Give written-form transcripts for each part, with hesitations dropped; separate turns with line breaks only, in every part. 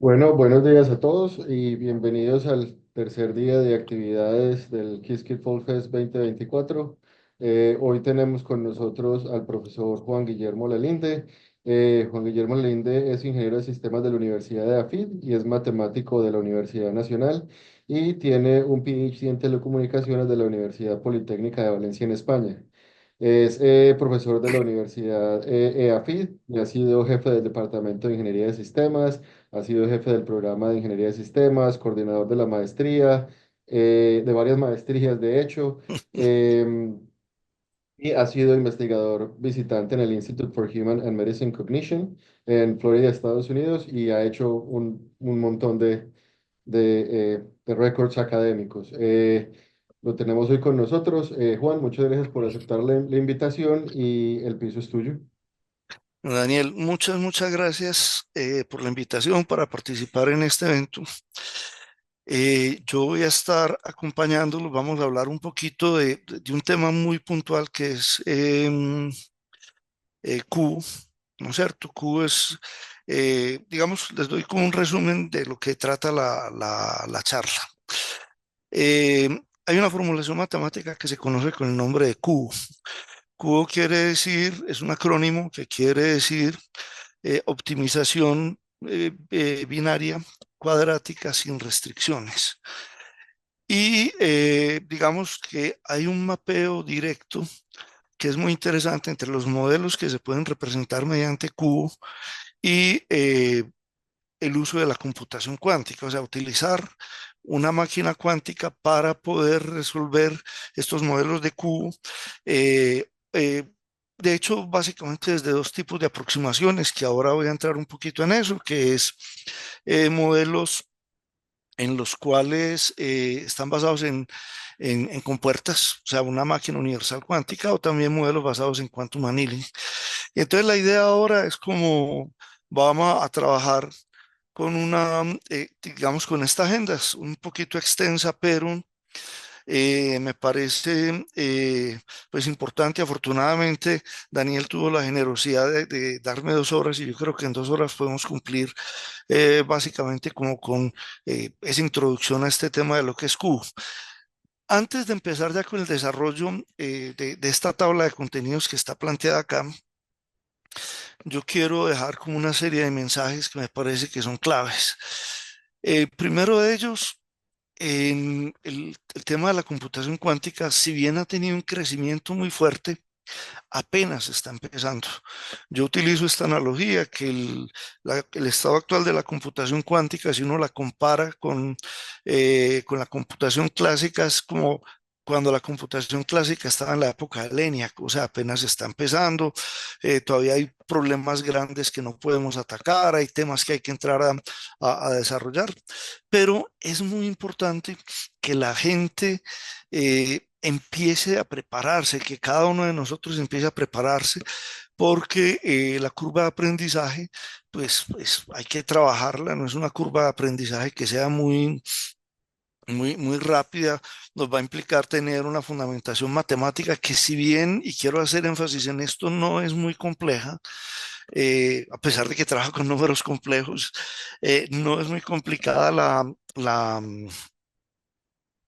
Bueno, buenos días a todos y bienvenidos al tercer día de actividades del Qiskit Fall Fest 2024. Hoy tenemos con nosotros al profesor Juan Guillermo Lalinde. Juan Guillermo Lalinde es ingeniero de sistemas de la Universidad de AFID y es matemático de la Universidad Nacional y tiene un PhD en telecomunicaciones de la Universidad Politécnica de Valencia en España. Es profesor de la Universidad EAFID y ha sido jefe del Departamento de Ingeniería de Sistemas. Ha sido jefe del programa de Ingeniería de Sistemas, coordinador de la maestría, de varias maestrías, de hecho, em, y ha sido investigador visitante en el Institute for Human and Medicine Cognition en Florida, Estados Unidos, y ha hecho un montón de récords académicos. Lo tenemos hoy con nosotros. Juan, muchas gracias por aceptar la invitación y el piso es tuyo.
Daniel, muchas gracias por la invitación para participar en este evento. Yo voy a estar acompañándolo. Vamos a hablar un poquito de un tema muy puntual que es Q, ¿no es cierto? Q es, digamos, les doy como un resumen de lo que trata la charla. Eh, Hay una formulación matemática que se conoce con el nombre de Q. Q quiere decir, es un acrónimo que quiere decir optimización binaria cuadrática sin restricciones. Y digamos que hay un mapeo directo que es muy interesante entre los modelos que se pueden representar mediante cubo y el uso de la computación cuántica, o sea, utilizar una máquina cuántica para poder resolver estos modelos de cubo. eh, eh, de hecho, básicamente desde dos tipos de aproximaciones, que ahora voy a entrar un poquito en eso, que es modelos en los cuales están basados en compuertas, o sea, una máquina universal cuántica, o también modelos basados en quantum annealing. Y entonces la idea ahora es como vamos a trabajar con una, digamos, con esta agenda, es un poquito extensa, pero me parece pues importante. Afortunadamente, Daniel tuvo la generosidad de darme 2 horas y yo creo que en 2 horas podemos cumplir básicamente como con esa introducción a este tema de lo que es Q. Antes de empezar ya con el desarrollo de esta tabla de contenidos que está planteada acá, yo quiero dejar como una serie de mensajes que me parece que son claves. Primero de ellos, en el tema de la computación cuántica, si bien ha tenido un crecimiento muy fuerte, apenas está empezando. Yo utilizo esta analogía que el estado actual de la computación cuántica, si uno la compara con la computación clásica, es como cuando la computación clásica estaba en la época de ENIAC, o sea, apenas está empezando, todavía hay problemas grandes que no podemos atacar, hay temas que hay que entrar a desarrollar, pero es muy importante que la gente empiece a prepararse, que cada uno de nosotros empiece a prepararse, porque la curva de aprendizaje, pues hay que trabajarla, no es una curva de aprendizaje que sea muy rápida, nos va a implicar tener una fundamentación matemática que si bien, y quiero hacer énfasis en esto, no es muy compleja, a pesar de que trabaja con números complejos, no es muy complicada la,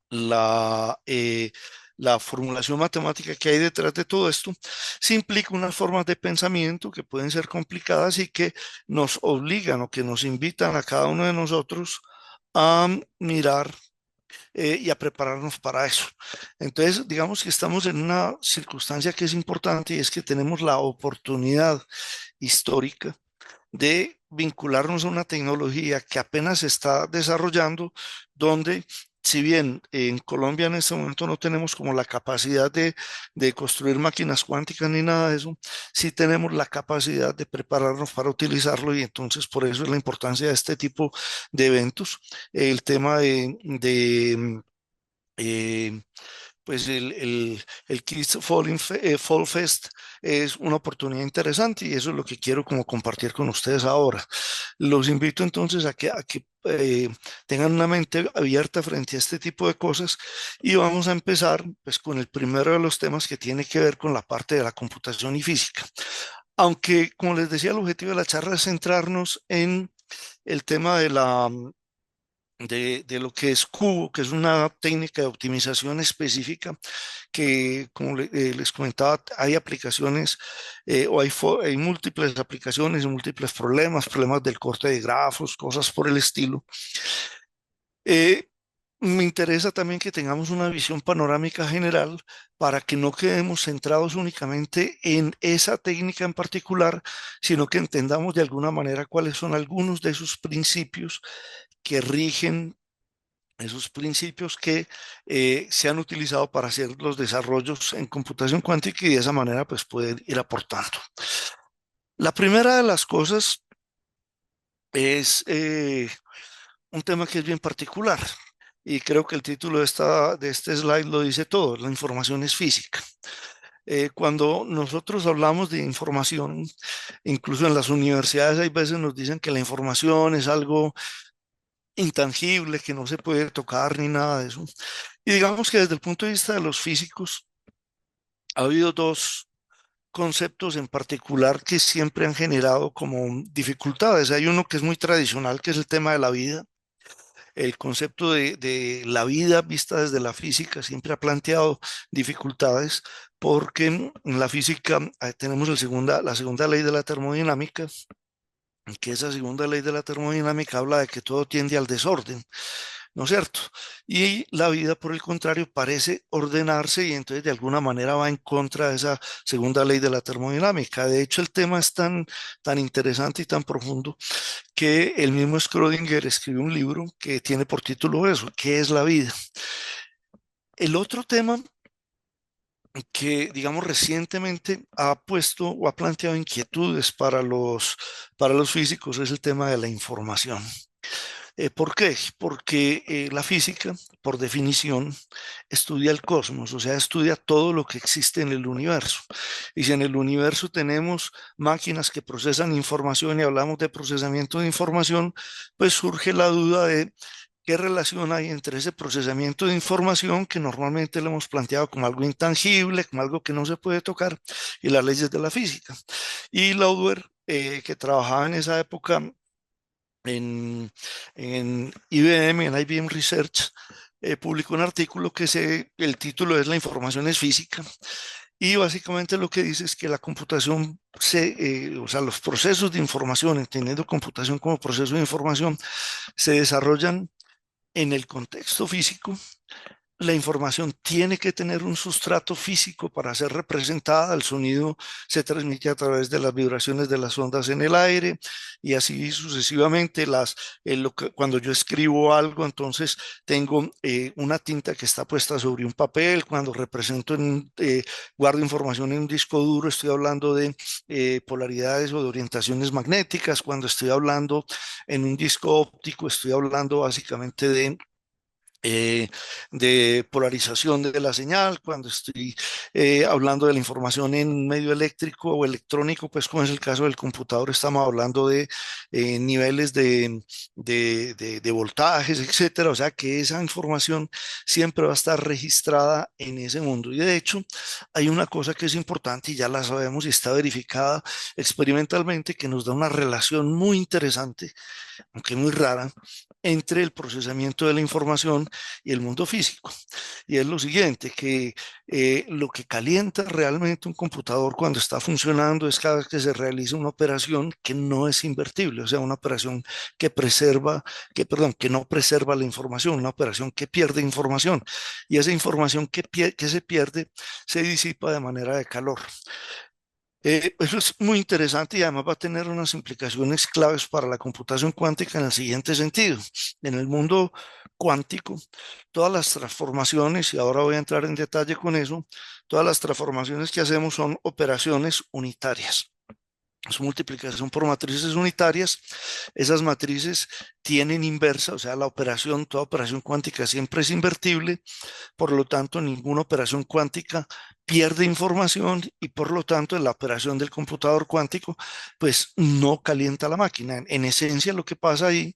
la, eh, la formulación matemática que hay detrás de todo esto, sí implica unas formas de pensamiento que pueden ser complicadas y que nos obligan o que nos invitan a cada uno de nosotros a mirar y a prepararnos para eso. Entonces, digamos que estamos en una circunstancia que es importante y es que tenemos la oportunidad histórica de vincularnos a una tecnología que apenas se está desarrollando, donde si bien en Colombia en este momento no tenemos como la capacidad de construir máquinas cuánticas ni nada de eso, sí tenemos la capacidad de prepararnos para utilizarlo y entonces por eso es la importancia de este tipo de eventos. El tema eh, pues el Kids Fall Fest es una oportunidad interesante y eso es lo que quiero como compartir con ustedes ahora. Los invito entonces a que tengan una mente abierta frente a este tipo de cosas y vamos a empezar pues con el primero de los temas que tiene que ver con la parte de la computación y física. Aunque, como les decía, el objetivo de la charla es centrarnos el tema de lo que es cubo, que es una técnica de optimización específica que, como les comentaba, hay aplicaciones o hay múltiples aplicaciones, múltiples problemas, problemas del corte de grafos, cosas por el estilo. Eh, Me interesa también que tengamos una visión panorámica general para que no quedemos centrados únicamente en esa técnica en particular, sino que entendamos de alguna manera cuáles son algunos de esos principios que rigen, esos principios que se han utilizado para hacer los desarrollos en computación cuántica y de esa manera pues pueden ir aportando. La primera de las cosas es un tema que es bien particular y creo que el título de este slide lo dice todo: la información es física. Cuando nosotros hablamos de información, incluso en las universidades hay veces nos dicen que la información es algo intangible, que no se puede tocar ni nada de eso. Y digamos que desde el punto de vista de los físicos, ha habido dos conceptos en particular que siempre han generado como dificultades. Hay uno que es muy tradicional, que es el tema de la vida. El concepto de la vida vista desde la física siempre ha planteado dificultades porque en la física tenemos la segunda ley de la termodinámica, que esa segunda ley de la termodinámica habla de que todo tiende al desorden, ¿no es cierto? Y la vida, por el contrario, parece ordenarse y entonces de alguna manera va en contra de esa segunda ley de la termodinámica. De hecho, el tema es tan interesante y tan profundo que el mismo Schrödinger escribió un libro que tiene por título eso: ¿qué es la vida? El otro tema que, digamos, recientemente ha puesto o ha planteado inquietudes para los físicos es el tema de la información. ¿Por qué? Porque la física, por definición, estudia el cosmos, o sea, estudia todo lo que existe en el universo. Y si en el universo tenemos máquinas que procesan información y hablamos de procesamiento de información, pues surge la duda de qué relación hay entre ese procesamiento de información, que normalmente lo hemos planteado como algo intangible, como algo que no se puede tocar, y las leyes de la física. Y Lauder, que trabajaba en esa época en, en IBM, en IBM Research, publicó un artículo el título es: La información es física. Y básicamente lo que dice es que la computación, o sea, los procesos de información, entendiendo computación como proceso de información, se desarrollan en el contexto físico. La información tiene que tener un sustrato físico para ser representada. El sonido se transmite a través de las vibraciones de las ondas en el aire y así sucesivamente. Cuando yo escribo algo, entonces tengo una tinta que está puesta sobre un papel. Cuando guardo información en un disco duro, estoy hablando de polaridades o de orientaciones magnéticas. Cuando estoy hablando en un disco óptico, estoy hablando básicamente eh, de polarización de la señal. Cuando estoy hablando de la información en un medio eléctrico o electrónico, pues como es el caso del computador, estamos hablando de niveles de voltajes, etcétera. O sea que esa información siempre va a estar registrada en ese mundo. Y de hecho, hay una cosa que es importante y ya la sabemos y está verificada experimentalmente, que nos da una relación muy interesante, aunque muy rara, entre el procesamiento de la información y el mundo físico. Y es lo siguiente: que lo que calienta realmente un computador cuando está funcionando es cada vez que se realiza una operación que no es invertible, o sea, una operación que no preserva la información, una operación que pierde información. Y esa información que se pierde se disipa de manera de calor. Eso es muy interesante y además va a tener unas implicaciones claves para la computación cuántica en el siguiente sentido. En el mundo cuántico, todas las transformaciones, y ahora voy a entrar en detalle con eso, todas las transformaciones que hacemos son operaciones unitarias. Es multiplicación por matrices unitarias. Esas matrices tienen inversa, o sea, la operación, toda operación cuántica siempre es invertible, por lo tanto, ninguna operación cuántica pierde información y por lo tanto, la operación del computador cuántico, pues no calienta la máquina. En esencia, lo que pasa ahí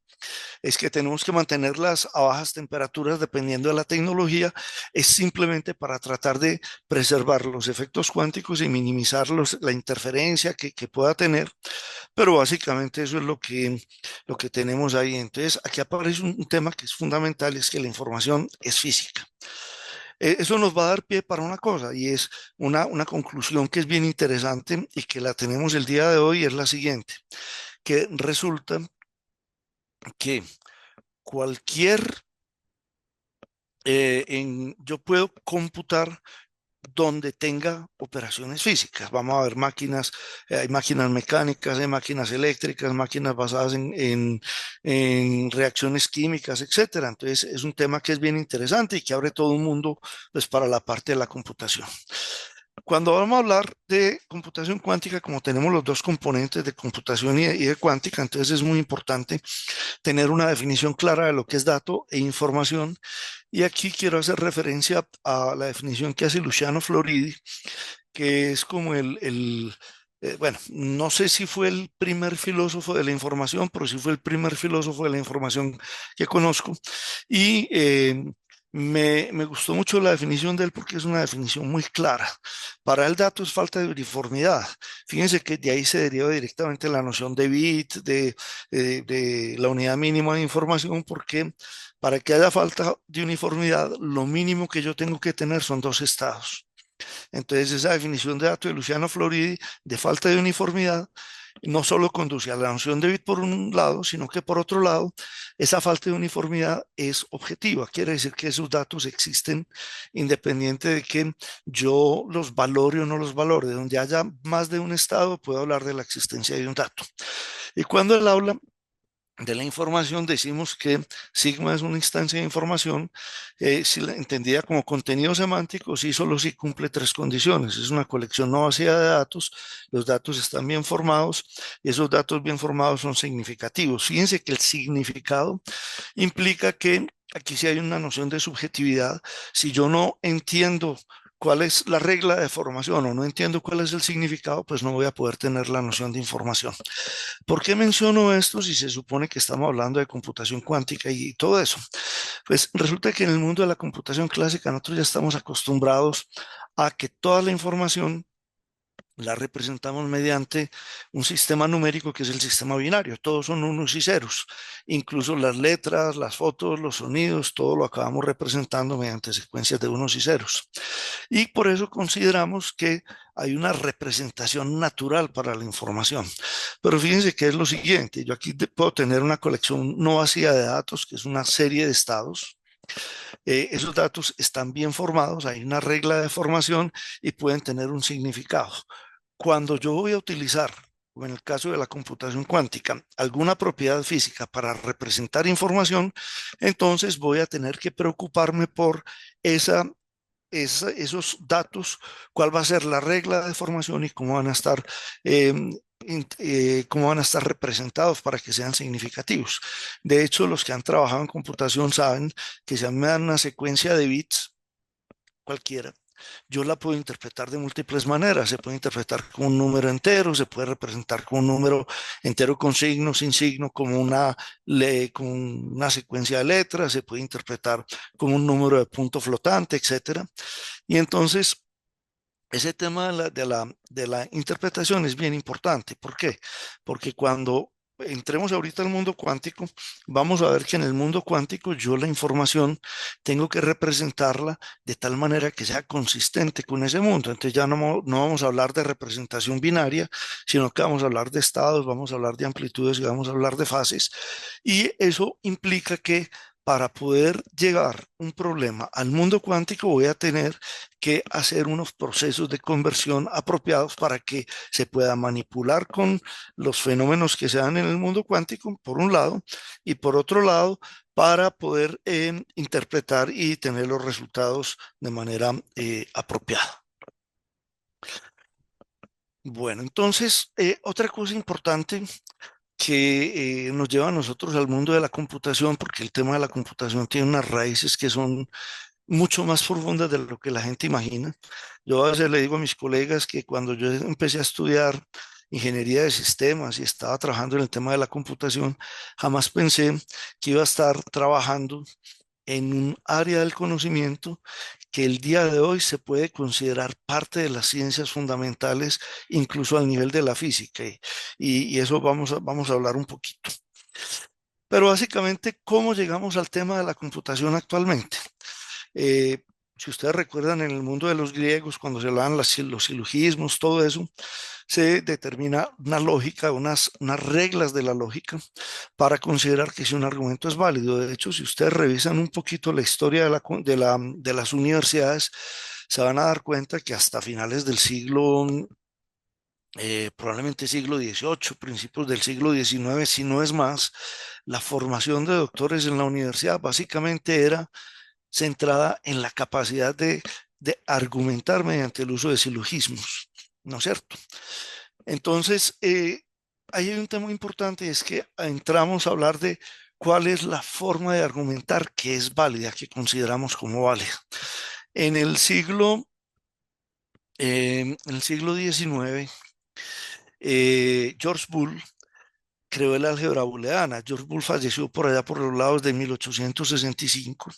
es que tenemos que mantenerlas a bajas temperaturas dependiendo de la tecnología, es simplemente para tratar de preservar los efectos cuánticos y minimizar la interferencia que pueda tener, pero básicamente eso es lo que tenemos ahí. Entonces, aquí aparece un tema que es fundamental, es que la información es física. Eso nos va a dar pie para una cosa y es una conclusión que es bien interesante y que la tenemos el día de hoy, es la siguiente, que resulta que cualquier, yo puedo computar donde tenga operaciones físicas. Vamos a ver máquinas, hay máquinas mecánicas, hay máquinas eléctricas, máquinas basadas en reacciones químicas, etcétera. Entonces es un tema que es bien interesante y que abre todo un mundo pues, para la parte de la computación. Cuando vamos a hablar de computación cuántica, como tenemos los dos componentes de computación y de cuántica, entonces es muy importante tener una definición clara de lo que es dato e información. Y aquí quiero hacer referencia a la definición que hace Luciano Floridi, que es como bueno, no sé si fue el primer filósofo de la información, pero sí fue el primer filósofo de la información que conozco. Y me gustó mucho la definición de él porque es una definición muy clara. Para el dato es falta de uniformidad. Fíjense que de ahí se deriva directamente la noción de bit, de la unidad mínima de información, porque para que haya falta de uniformidad, lo mínimo que yo tengo que tener son dos estados. Entonces, esa definición de dato de Luciano Floridi de falta de uniformidad no solo conduce a la noción de bit por un lado, sino que por otro lado, esa falta de uniformidad es objetiva. Quiere decir que esos datos existen independiente de que yo los valore o no los valore. De donde haya más de un estado, puedo hablar de la existencia de un dato. Y cuando él habla de la información, decimos que sigma es una instancia de información, si la entendida como contenido semántico, sí, solo si cumple tres condiciones. Es una colección no vacía de datos, los datos están bien formados y esos datos bien formados son significativos. Fíjense que el significado implica que aquí sí hay una noción de subjetividad. Si yo no entiendo cuál es la regla de formación o no entiendo cuál es el significado, pues no voy a poder tener la noción de información. ¿Por qué menciono esto si se supone que estamos hablando de computación cuántica y todo eso? Pues resulta que en el mundo de la computación clásica nosotros ya estamos acostumbrados a que toda la información la representamos mediante un sistema numérico que es el sistema binario. Todos son unos y ceros. Incluso las letras, las fotos, los sonidos, todo lo acabamos representando mediante secuencias de unos y ceros. Y por eso consideramos que hay una representación natural para la información. Pero fíjense que es lo siguiente, yo aquí puedo tener una colección no vacía de datos, que es una serie de estados. Esos datos están bien formados, hay una regla de formación y pueden tener un significado. Cuando yo voy a utilizar, o en el caso de la computación cuántica, alguna propiedad física para representar información, entonces voy a tener que preocuparme por esa esos datos, cuál va a ser la regla de formación y cómo van a estar, eh, cómo van a estar representados para que sean significativos. De hecho, los que han trabajado en computación saben que si a mí me dan una secuencia de bits cualquiera, yo la puedo interpretar de múltiples maneras. Se puede interpretar como un número entero, se puede representar como un número entero con signo, sin signo, como como una secuencia de letras, se puede interpretar como un número de punto flotante, etcétera. Y entonces, ese tema de la interpretación es bien importante. ¿Por qué? Porque cuando entremos ahorita al mundo cuántico, vamos a ver que en el mundo cuántico yo la información tengo que representarla de tal manera que sea consistente con ese mundo. Entonces ya no vamos a hablar de representación binaria, sino que vamos a hablar de estados, vamos a hablar de amplitudes y vamos a hablar de fases. Y eso implica que para poder llegar un problema al mundo cuántico voy a tener que hacer unos procesos de conversión apropiados para que se pueda manipular con los fenómenos que se dan en el mundo cuántico, por un lado, y por otro lado, para poder interpretar y tener los resultados de manera apropiada. Bueno, entonces, otra cosa importante que nos lleva a nosotros al mundo de la computación, porque el tema de la computación tiene unas raíces que son mucho más profundas de lo que la gente imagina. Yo a veces le digo a mis colegas que cuando yo empecé a estudiar ingeniería de sistemas y estaba trabajando en el tema de la computación, jamás pensé que iba a estar trabajando en un área del conocimiento que el día de hoy se puede considerar parte de las ciencias fundamentales, incluso al nivel de la física. Y eso vamos a hablar un poquito. Pero básicamente, ¿cómo llegamos al tema de la computación actualmente? Eh, si ustedes recuerdan, en el mundo de los griegos, cuando se hablaban los silogismos, todo eso, se determina una lógica, unas reglas de la lógica para considerar que si un argumento es válido. De hecho, si ustedes revisan un poquito la historia de las universidades, se van a dar cuenta que hasta finales del siglo, probablemente siglo XVIII, principios del siglo XIX, si no es más, la formación de doctores en la universidad básicamente era centrada en la capacidad de argumentar mediante el uso de silogismos, ¿no es cierto? Entonces, ahí hay un tema importante, es que entramos a hablar de cuál es la forma de argumentar que es válida, que consideramos como válida. En el siglo, en el siglo XIX, George Boole creó el álgebra booleana. George Boole falleció por allá por los lados de 1865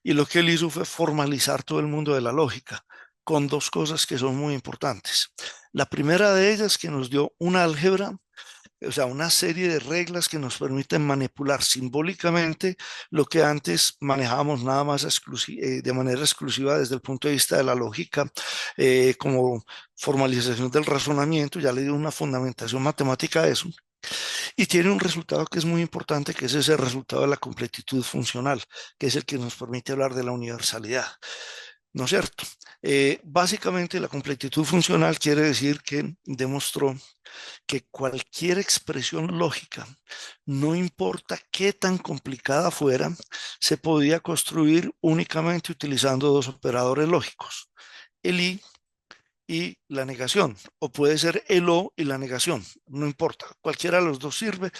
y lo que él hizo fue formalizar todo el mundo de la lógica con dos cosas que son muy importantes. La primera de ellas que nos dio un álgebra, o sea, una serie de reglas que nos permiten manipular simbólicamente lo que antes manejábamos nada más de manera exclusiva desde el punto de vista de la lógica, como formalización del razonamiento, ya le dio una fundamentación matemática a eso, y tiene un resultado que es muy importante, que es ese resultado de la completitud funcional, que es el que nos permite hablar de la universalidad. ¿No es cierto? Básicamente la completitud funcional quiere decir que demostró que cualquier expresión lógica, no importa qué tan complicada fuera, se podía construir únicamente utilizando dos operadores lógicos, el y la negación, o puede ser el o y la negación, no importa, cualquiera de los dos sirve,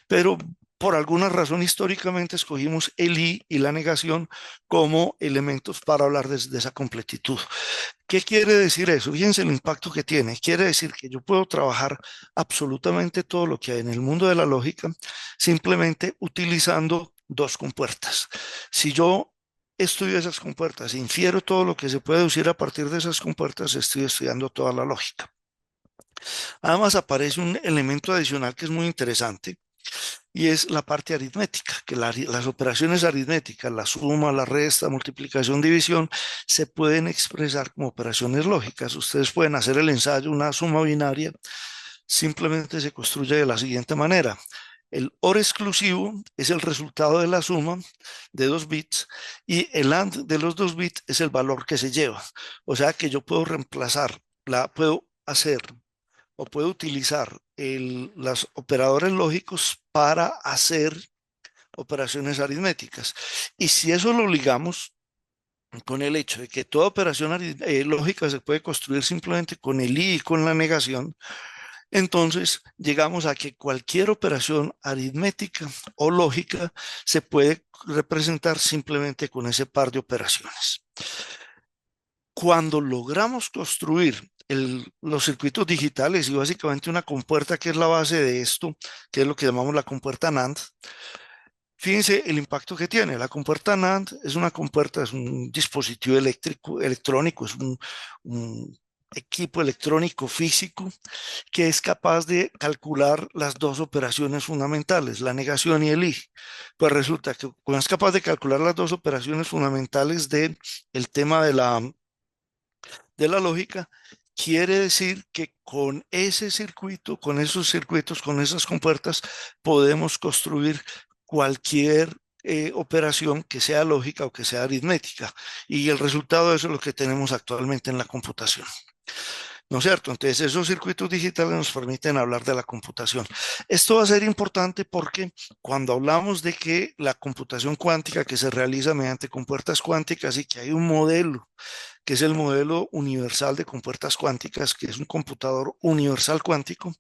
pero por alguna razón históricamente escogimos el y la negación como elementos para hablar de esa completitud. ¿Qué quiere decir eso? Fíjense el impacto que tiene. Quiere decir que yo puedo trabajar absolutamente todo lo que hay en el mundo de la lógica simplemente utilizando dos compuertas. Si yo estudio esas compuertas, infiero todo lo que se puede deducir a partir de esas compuertas, estoy estudiando toda la lógica. Además aparece un elemento adicional que es muy interesante y es la parte aritmética, que las operaciones aritméticas, la suma, la resta, multiplicación, división, se pueden expresar como operaciones lógicas. Ustedes pueden hacer el ensayo, una suma binaria, simplemente se construye de la siguiente manera. El OR exclusivo es el resultado de la suma de dos bits y el AND de los dos bits es el valor que se lleva. O sea que yo puedo reemplazar, puedo hacer o puedo utilizar los operadores lógicos para hacer operaciones aritméticas. Y si eso lo ligamos con el hecho de que toda operación lógica se puede construir simplemente con el y con la negación, entonces llegamos a que cualquier operación aritmética o lógica se puede representar simplemente con ese par de operaciones. Cuando logramos construir los circuitos digitales y básicamente una compuerta que es la base de esto, que es lo que llamamos la compuerta NAND, fíjense el impacto que tiene. La compuerta NAND es una compuerta, es un dispositivo electrónico, es un equipo electrónico físico que es capaz de calcular las dos operaciones fundamentales, la negación y el I. Pues resulta que cuando es capaz de calcular las dos operaciones fundamentales del tema de la lógica, quiere decir que con ese circuito, con esos circuitos, con esas compuertas, podemos construir cualquier operación que sea lógica o que sea aritmética. Y el resultado de eso es lo que tenemos actualmente en la computación. ¿no es cierto? Entonces, esos circuitos digitales nos permiten hablar de la computación. Esto va a ser importante porque cuando hablamos de que la computación cuántica que se realiza mediante compuertas cuánticas y que hay un modelo que es el modelo universal de compuertas cuánticas, que es un computador universal cuántico,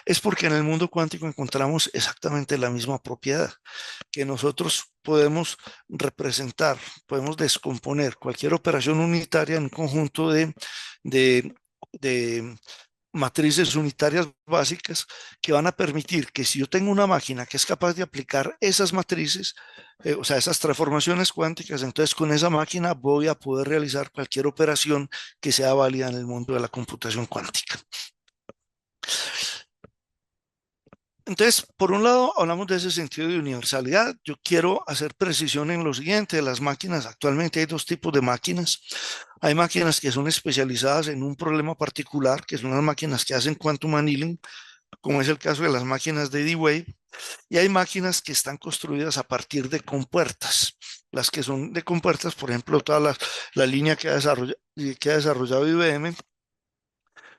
es porque en el mundo cuántico encontramos exactamente la misma propiedad, que nosotros podemos representar, podemos descomponer cualquier operación unitaria en un conjunto de, de matrices unitarias básicas que van a permitir que si yo tengo una máquina que es capaz de aplicar esas matrices, o sea, esas transformaciones cuánticas, entonces con esa máquina voy a poder realizar cualquier operación que sea válida en el mundo de la computación cuántica. Entonces, por un lado, hablamos de ese sentido de universalidad. Yo quiero hacer precisión en lo siguiente, de las máquinas. Actualmente hay dos tipos de máquinas. Hay máquinas que son especializadas en un problema particular, que son las máquinas que hacen quantum annealing, como es el caso de las máquinas de D-Wave, y hay máquinas que están construidas a partir de compuertas. Las que son de compuertas, por ejemplo, la línea que ha desarrollado IBM,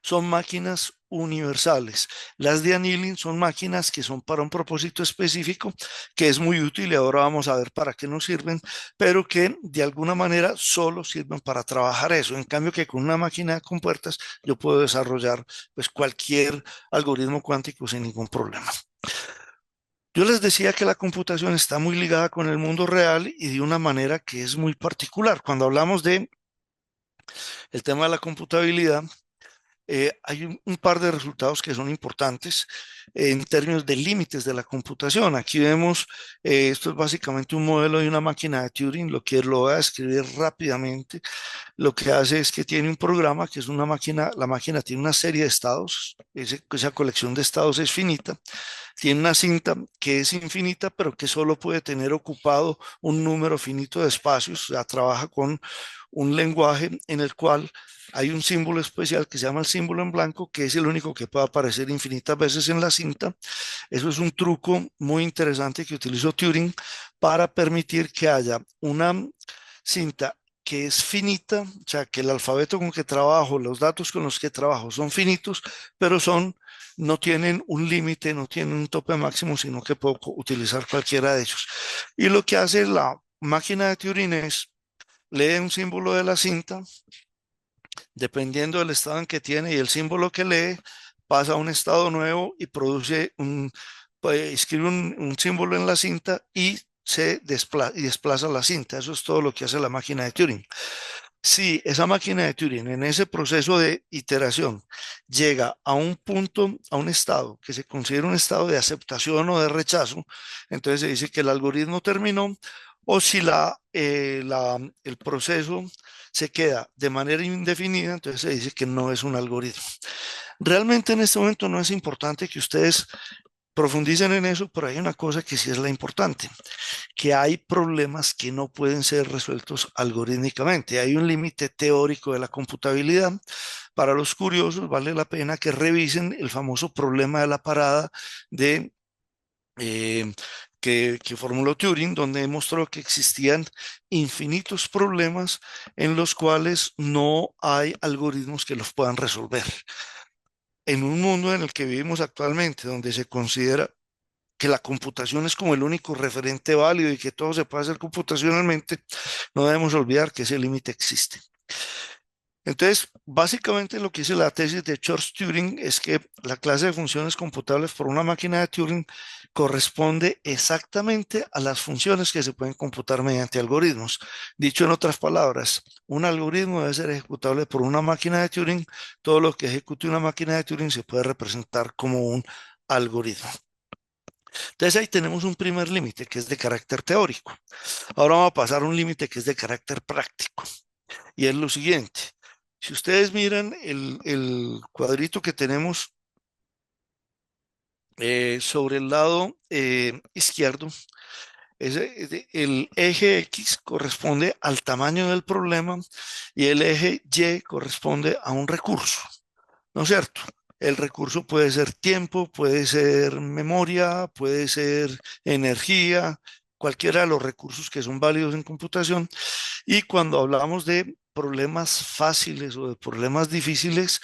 son máquinas universales. Las de annealing son máquinas que son para un propósito específico, que es muy útil y ahora vamos a ver para qué nos sirven, pero que de alguna manera solo sirven para trabajar eso. En cambio que con una máquina de compuertas yo puedo desarrollar pues cualquier algoritmo cuántico sin ningún problema. Yo les decía que la computación está muy ligada con el mundo real y de una manera que es muy particular. Cuando hablamos de el tema de la computabilidad, hay un par de resultados que son importantes en términos de límites de la computación. Aquí vemos, esto es básicamente un modelo de una máquina de Turing, lo que lo voy a describir rápidamente. Lo que hace es que tiene un programa que es una máquina, la máquina tiene una serie de estados, esa colección de estados es finita, tiene una cinta que es infinita, pero que solo puede tener ocupado un número finito de espacios, o sea, trabaja con un lenguaje en el cual hay un símbolo especial que se llama el símbolo en blanco, que es el único que puede aparecer infinitas veces en la cinta. Eso es un truco muy interesante que utilizó Turing para permitir que haya una cinta que es finita, o sea, que el alfabeto con que trabajo, los datos con los que trabajo son finitos, pero no tienen un límite, no tienen un tope máximo, sino que puedo utilizar cualquiera de ellos. Y lo que hace la máquina de Turing es lee un símbolo de la cinta, dependiendo del estado en que tiene y el símbolo que lee, pasa a un estado nuevo y escribe un símbolo en la cinta y y desplaza la cinta. Eso es todo lo que hace la máquina de Turing. Si esa máquina de Turing en ese proceso de iteración llega a un punto, a un estado que se considera un estado de aceptación o de rechazo, entonces se dice que el algoritmo terminó, o si el proceso se queda de manera indefinida, entonces se dice que no es un algoritmo. Realmente en este momento no es importante que ustedes profundicen en eso, pero hay una cosa que sí es la importante, que hay problemas que no pueden ser resueltos algorítmicamente. Hay un límite teórico de la computabilidad. Para los curiosos, vale la pena que revisen el famoso problema de la parada de, eh, que formuló Turing, donde demostró que existían infinitos problemas en los cuales no hay algoritmos que los puedan resolver. En un mundo en el que vivimos actualmente, donde se considera que la computación es como el único referente válido y que todo se puede hacer computacionalmente, no debemos olvidar que ese límite existe. Entonces, básicamente lo que dice la tesis de Church-Turing es que la clase de funciones computables por una máquina de Turing corresponde exactamente a las funciones que se pueden computar mediante algoritmos. Dicho en otras palabras, un algoritmo debe ser ejecutable por una máquina de Turing. Todo lo que ejecute una máquina de Turing se puede representar como un algoritmo. Entonces ahí tenemos un primer límite que es de carácter teórico. Ahora vamos a pasar a un límite que es de carácter práctico. Y es lo siguiente. Si ustedes miran el cuadrito que tenemos sobre el lado izquierdo, el eje X corresponde al tamaño del problema y el eje Y corresponde a un recurso, ¿no es cierto? El recurso puede ser tiempo, puede ser memoria, puede ser energía, cualquiera de los recursos que son válidos en computación. Y cuando hablamos de problemas fáciles o de problemas difíciles,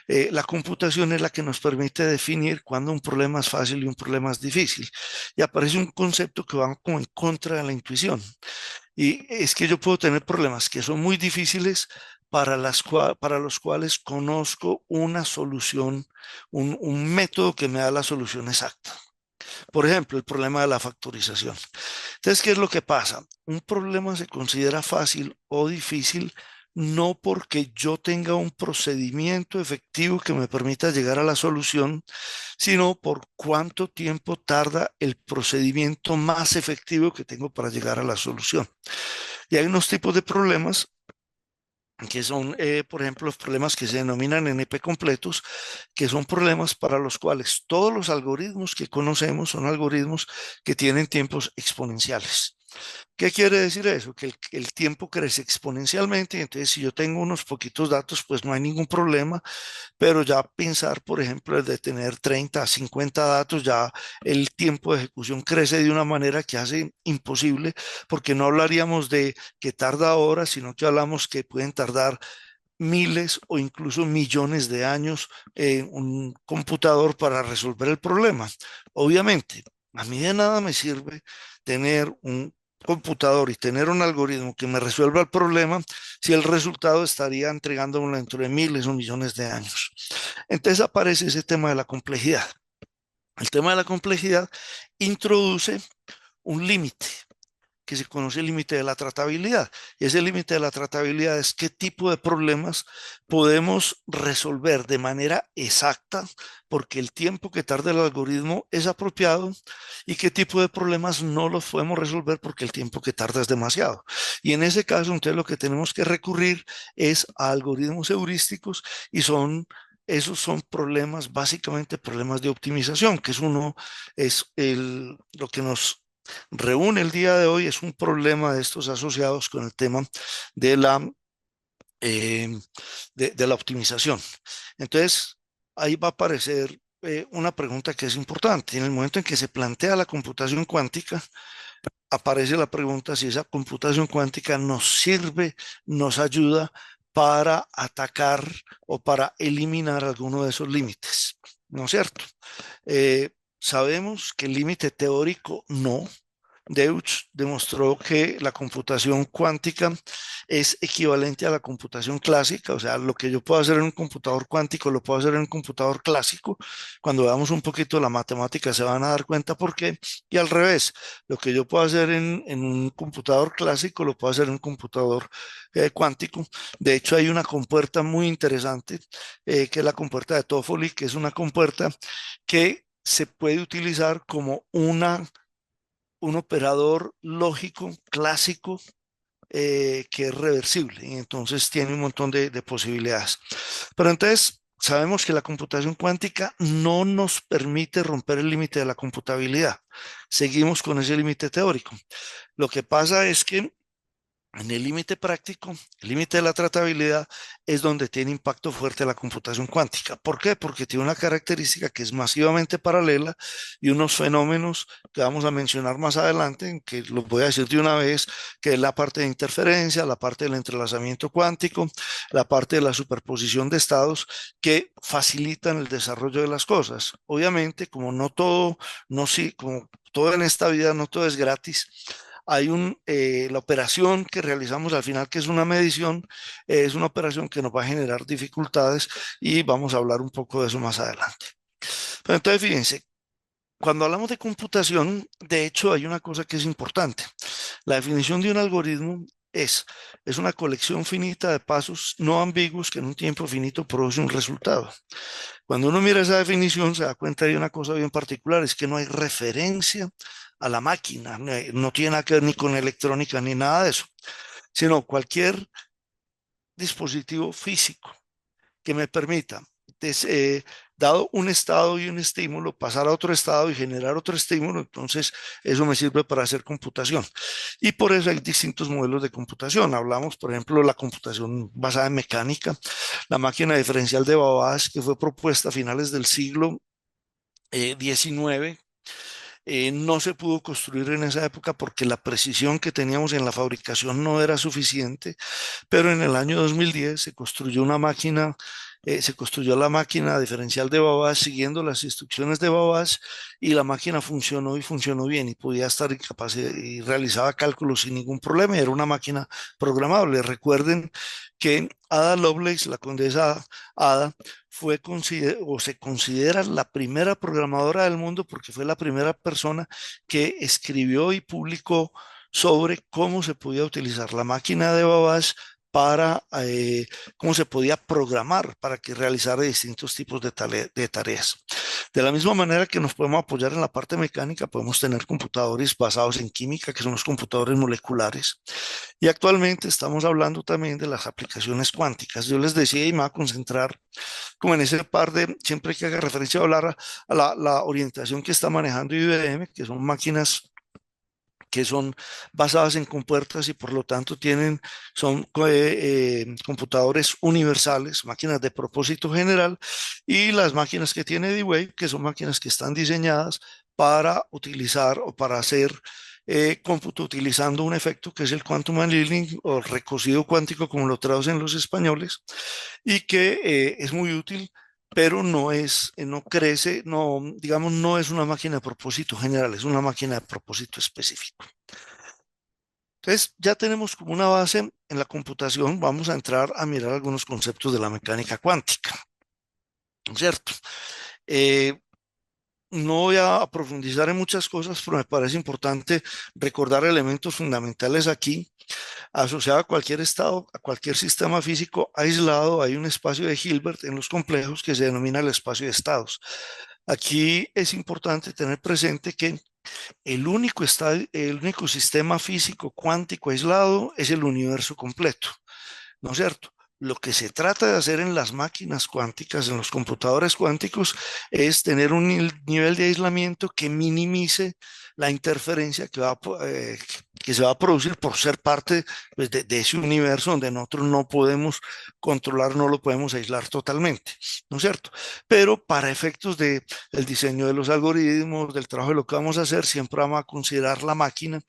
la computación es la que nos permite definir cuándo un problema es fácil y un problema es difícil. Y aparece un concepto que va como en contra de la intuición. Y es que yo puedo tener problemas que son muy difíciles para los cuales conozco una solución, un método que me da la solución exacta. Por ejemplo, el problema de la factorización. Entonces, ¿qué es lo que pasa? Un problema se considera fácil o difícil no porque yo tenga un procedimiento efectivo que me permita llegar a la solución, sino por cuánto tiempo tarda el procedimiento más efectivo que tengo para llegar a la solución. Y hay unos tipos de problemas que son, por ejemplo, los problemas que se denominan NP completos, que son problemas para los cuales todos los algoritmos que conocemos son algoritmos que tienen tiempos exponenciales. ¿Qué quiere decir eso? Que el tiempo crece exponencialmente, y entonces si yo tengo unos poquitos datos, pues no hay ningún problema, pero ya pensar, por ejemplo, de tener 30 a 50 datos, ya el tiempo de ejecución crece de una manera que hace imposible, porque no hablaríamos de que tarda horas, sino que hablamos que pueden tardar miles o incluso millones de años en un computador para resolver el problema. Obviamente, a mí de nada me sirve tener un computador y tener un algoritmo que me resuelva el problema si el resultado estaría entregándolo dentro de miles o millones de años. Entonces aparece ese tema de la complejidad. El tema de la complejidad introduce un límite que se conoce el límite de la tratabilidad. Y ese límite de la tratabilidad es qué tipo de problemas podemos resolver de manera exacta, porque el tiempo que tarda el algoritmo es apropiado, y qué tipo de problemas no los podemos resolver porque el tiempo que tarda es demasiado. Y en ese caso, entonces lo que tenemos que recurrir es a algoritmos heurísticos, y esos son problemas, básicamente problemas de optimización, que es uno, lo que nos reúne el día de hoy, es un problema de estos asociados con el tema de eh, de la optimización. Entonces, ahí va a aparecer una pregunta que es importante. En el momento en que se plantea la computación cuántica, aparece la pregunta si esa computación cuántica nos sirve, nos ayuda para atacar o para eliminar alguno de esos límites, ¿no es cierto? Eh, Sabemos que el límite teórico no. Deutsch demostró que la computación cuántica es equivalente a la computación clásica, o sea, lo que yo puedo hacer en un computador cuántico lo puedo hacer en un computador clásico. Cuando veamos un poquito la matemática se van a dar cuenta por qué. Y al revés, lo que yo puedo hacer en un computador clásico lo puedo hacer en un computador cuántico. De hecho, hay una compuerta muy interesante, que es la compuerta de Toffoli, que es una compuerta que se puede utilizar como un operador lógico clásico, que es reversible, y entonces tiene un montón de posibilidades. Pero entonces sabemos que la computación cuántica no nos permite romper el límite de la computabilidad. Seguimos con ese límite teórico. Lo que pasa es que en el límite práctico, el límite de la tratabilidad, es donde tiene impacto fuerte la computación cuántica. ¿Por qué? Porque tiene una característica que es masivamente paralela, y unos fenómenos que vamos a mencionar más adelante, que los voy a decir de una vez, que es la parte de interferencia, la parte del entrelazamiento cuántico, la parte de la superposición de estados, que facilitan el desarrollo de las cosas. Obviamente, como no todo, no sí, como todo en esta vida, no todo es gratis. Hay la operación que realizamos al final, que es una medición, es una operación que nos va a generar dificultades, y vamos a hablar un poco de eso más adelante. Pero entonces, fíjense, cuando hablamos de computación, de hecho, hay una cosa que es importante. La definición de un algoritmo es una colección finita de pasos no ambiguos que en un tiempo finito produce un resultado. Cuando uno mira esa definición, se da cuenta de una cosa bien particular: es que no hay referencia a la máquina, no tiene nada que ver ni con electrónica ni nada de eso, sino cualquier dispositivo físico que me permita, des- eh, dado un estado y un estímulo, pasar a otro estado y generar otro estímulo. Entonces eso me sirve para hacer computación. Y por eso hay distintos modelos de computación. Hablamos, por ejemplo, de la computación basada en mecánica, la máquina diferencial de Babbage, que fue propuesta a finales del siglo XIX, No se pudo construir en esa época porque la precisión que teníamos en la fabricación no era suficiente, pero en el año 2010 se construyó una máquina, se construyó la máquina diferencial de Babbage siguiendo las instrucciones de Babbage, y la máquina funcionó y funcionó bien y podía estar y realizaba cálculos sin ningún problema, y era una máquina programable. Recuerden que Ada Lovelace, la condesa Ada, o se considera la primera programadora del mundo porque fue la primera persona que escribió y publicó sobre cómo se podía utilizar la máquina de Babbage para cómo se podía programar para que realizara distintos tipos de tareas. De la misma manera que nos podemos apoyar en la parte mecánica, podemos tener computadores basados en química, que son los computadores moleculares. Y actualmente estamos hablando también de las aplicaciones cuánticas. Yo les decía, y me voy a concentrar como en ese par de, siempre que haga referencia a hablar a la orientación que está manejando IBM, que son máquinas que son basadas en compuertas y por lo tanto son computadores universales, máquinas de propósito general, y las máquinas que tiene D-Wave, que son máquinas que están diseñadas para utilizar o para hacer cómputo utilizando un efecto que es el quantum annealing o recocido cuántico, como lo traducen los españoles, y que es muy útil, pero no crece, no, digamos, no es una máquina de propósito general, es una máquina de propósito específico. Entonces, ya tenemos como una base en la computación, vamos a entrar a mirar algunos conceptos de la mecánica cuántica, ¿no es cierto? Eh, no voy a profundizar en muchas cosas, pero me parece importante recordar elementos fundamentales aquí. Asociado a cualquier estado, a cualquier sistema físico aislado, hay un espacio de Hilbert en los complejos que se denomina el espacio de estados. Aquí es importante tener presente que el único sistema físico cuántico aislado es el universo completo, ¿no es cierto? Lo que se trata de hacer en las máquinas cuánticas, en los computadores cuánticos, es tener un nivel de aislamiento que minimice la interferencia que se va a producir por ser parte, pues, de ese universo donde nosotros no podemos controlar, no lo podemos aislar totalmente, ¿no es cierto? Pero para efectos del diseño de los algoritmos, del trabajo de lo que vamos a hacer, siempre vamos a considerar la máquina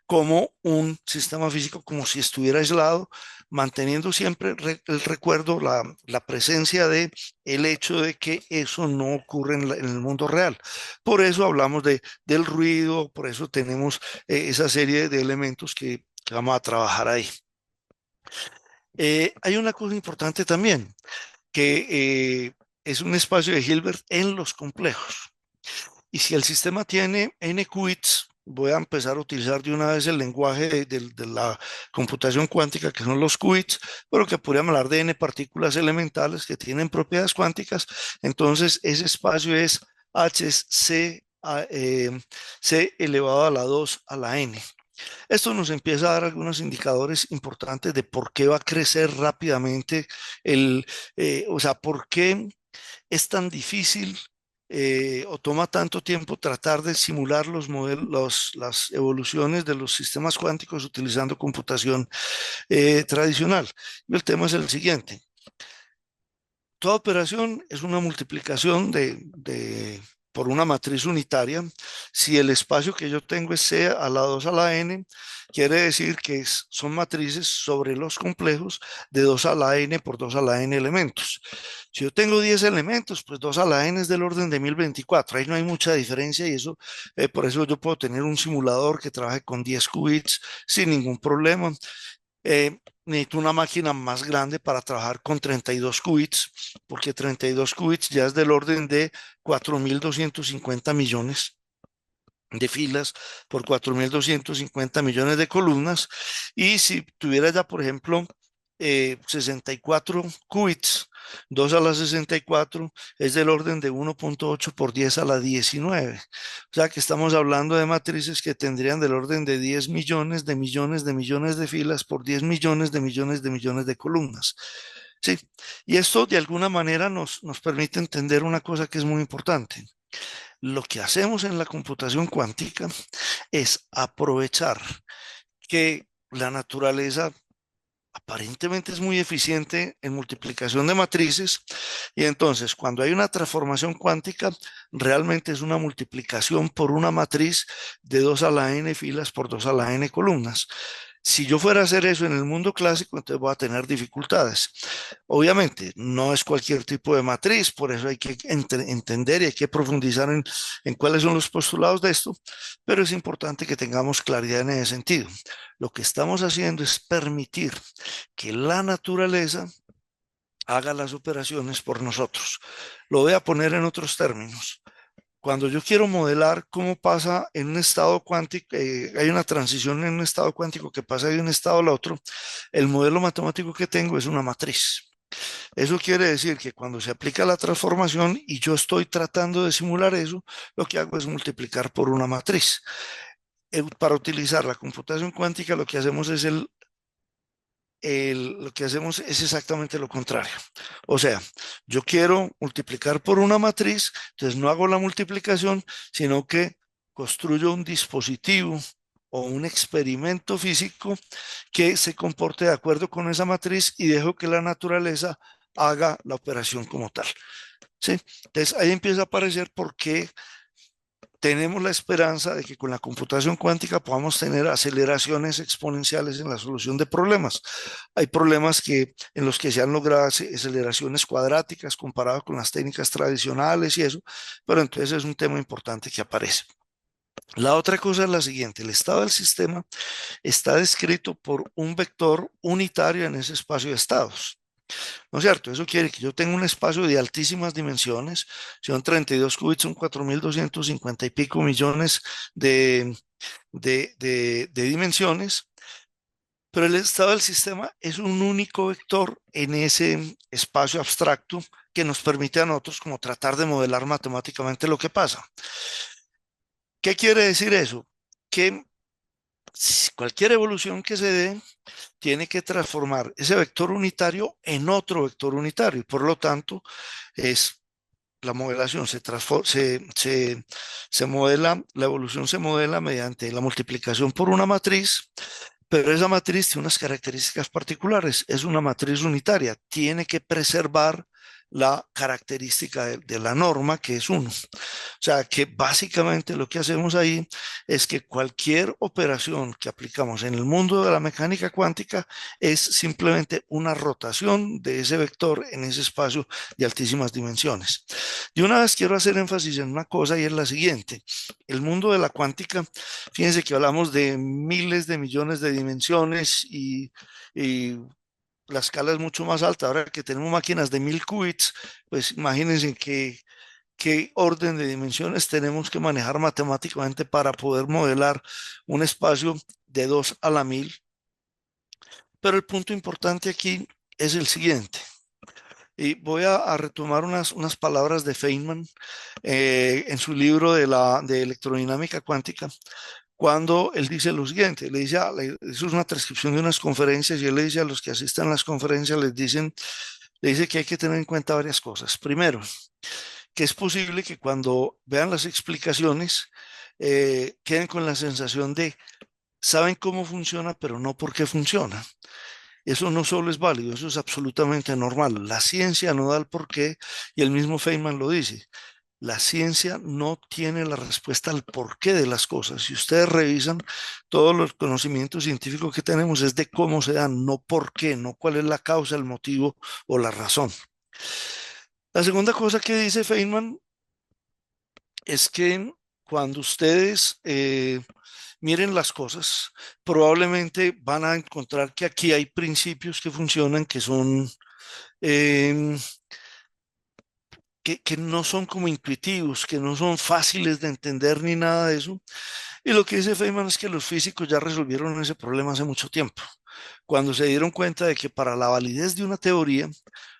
como un sistema físico, como si estuviera aislado, manteniendo siempre el recuerdo, la presencia de el hecho de que eso no ocurre en el mundo real. Por eso hablamos del ruido, por eso tenemos esa serie de elementos que vamos a trabajar ahí. Hay una cosa importante también, que es un espacio de Hilbert en los complejos. Y si el sistema tiene n qubits, voy a empezar a utilizar de una vez el lenguaje de la computación cuántica, que son los qubits, pero que podríamos hablar de n partículas elementales que tienen propiedades cuánticas. Entonces, ese espacio es hc c elevado a la 2 a la n. Esto nos empieza a dar algunos indicadores importantes de por qué va a crecer rápidamente o sea, por qué es tan difícil o toma tanto tiempo tratar de simular los modelos, las evoluciones de los sistemas cuánticos utilizando computación tradicional. Y el tema es el siguiente. Toda operación es una multiplicación por una matriz unitaria. Si el espacio que yo tengo es C a la 2 a la n, quiere decir que son matrices sobre los complejos de 2 a la n por 2 a la n elementos. Si yo tengo 10 elementos, pues 2 a la n es del orden de 1024. Ahí no hay mucha diferencia y por eso yo puedo tener un simulador que trabaje con 10 qubits sin ningún problema. Necesito una máquina más grande para trabajar con 32 qubits, porque 32 qubits ya es del orden de 4.250 millones de filas por 4.250 millones de columnas. Y si tuviera ya, por ejemplo, 64 qubits, 2 a la 64 es del orden de 1.8 por 10 a la 19. O sea que estamos hablando de matrices que tendrían del orden de 10 millones de millones de millones de filas por 10 millones de millones de millones de columnas. Sí, y esto de alguna manera nos permite entender una cosa que es muy importante. Lo que hacemos en la computación cuántica es aprovechar que la naturaleza aparentemente es muy eficiente en multiplicación de matrices, y entonces cuando hay una transformación cuántica, realmente es una multiplicación por una matriz de 2 a la n filas por 2 a la n columnas. Si yo fuera a hacer eso en el mundo clásico, entonces voy a tener dificultades. Obviamente, no es cualquier tipo de matriz, por eso hay que entender y hay que profundizar en cuáles son los postulados de esto, pero es importante que tengamos claridad en ese sentido. Lo que estamos haciendo es permitir que la naturaleza haga las operaciones por nosotros. Lo voy a poner en otros términos. Cuando yo quiero modelar cómo pasa en un estado cuántico, hay una transición en un estado cuántico que pasa de un estado al otro, el modelo matemático que tengo es una matriz. Eso quiere decir que cuando se aplica la transformación y yo estoy tratando de simular eso, lo que hago es multiplicar por una matriz. Para utilizar la computación cuántica, lo que hacemos es lo que hacemos es exactamente lo contrario. O sea, yo quiero multiplicar por una matriz, entonces no hago la multiplicación, sino que construyo un dispositivo o un experimento físico que se comporte de acuerdo con esa matriz y dejo que la naturaleza haga la operación como tal. ¿Sí? Entonces ahí empieza a aparecer por qué tenemos la esperanza de que con la computación cuántica podamos tener aceleraciones exponenciales en la solución de problemas. Hay problemas en los que se han logrado aceleraciones cuadráticas comparado con las técnicas tradicionales y eso, pero entonces es un tema importante que aparece. La otra cosa es la siguiente: el estado del sistema está descrito por un vector unitario en ese espacio de estados. ¿No es cierto? Eso quiere que yo tenga un espacio de altísimas dimensiones, son 32 qubits, son 4.250 y pico millones de, de dimensiones, pero el estado del sistema es un único vector en ese espacio abstracto que nos permite a nosotros como tratar de modelar matemáticamente lo que pasa. ¿Qué quiere decir eso? Que cualquier evolución que se dé tiene que transformar ese vector unitario en otro vector unitario y por lo tanto es la modelación se modela, la evolución se modela mediante la multiplicación por una matriz, pero esa matriz tiene unas características particulares, es una matriz unitaria, tiene que preservar la característica de la norma que es uno. O sea que básicamente lo que hacemos ahí es que cualquier operación que aplicamos en el mundo de la mecánica cuántica es simplemente una rotación de ese vector en ese espacio de altísimas dimensiones. Y una vez quiero hacer énfasis en una cosa y es la siguiente: el mundo de la cuántica, fíjense que hablamos de miles de millones de dimensiones y la escala es mucho más alta. Ahora que tenemos máquinas de 1000 qubits, pues imagínense qué orden de dimensiones tenemos que manejar matemáticamente para poder modelar un espacio de 2 a la 1000. Pero el punto importante aquí es el siguiente. Y voy a retomar unas palabras de Feynman en su libro de electrodinámica cuántica, cuando él dice lo siguiente, le dice, eso es una transcripción de unas conferencias, y él le dice a los que asistan a las conferencias, le dice que hay que tener en cuenta varias cosas. Primero, que es posible que cuando vean las explicaciones queden con la sensación de saben cómo funciona, pero no por qué funciona. Eso no solo es válido, eso es absolutamente normal. La ciencia no da el porqué y el mismo Feynman lo dice. La ciencia no tiene la respuesta al porqué de las cosas. Si ustedes revisan, todos los conocimientos científicos que tenemos es de cómo se dan, no por qué, no cuál es la causa, el motivo o la razón. La segunda cosa que dice Feynman es que cuando ustedes miren las cosas, probablemente van a encontrar que aquí hay principios que funcionan, que son em, que no son como intuitivos, que no son fáciles de entender ni nada de eso. Y lo que dice Feynman es que los físicos ya resolvieron ese problema hace mucho tiempo, cuando se dieron cuenta de que para la validez de una teoría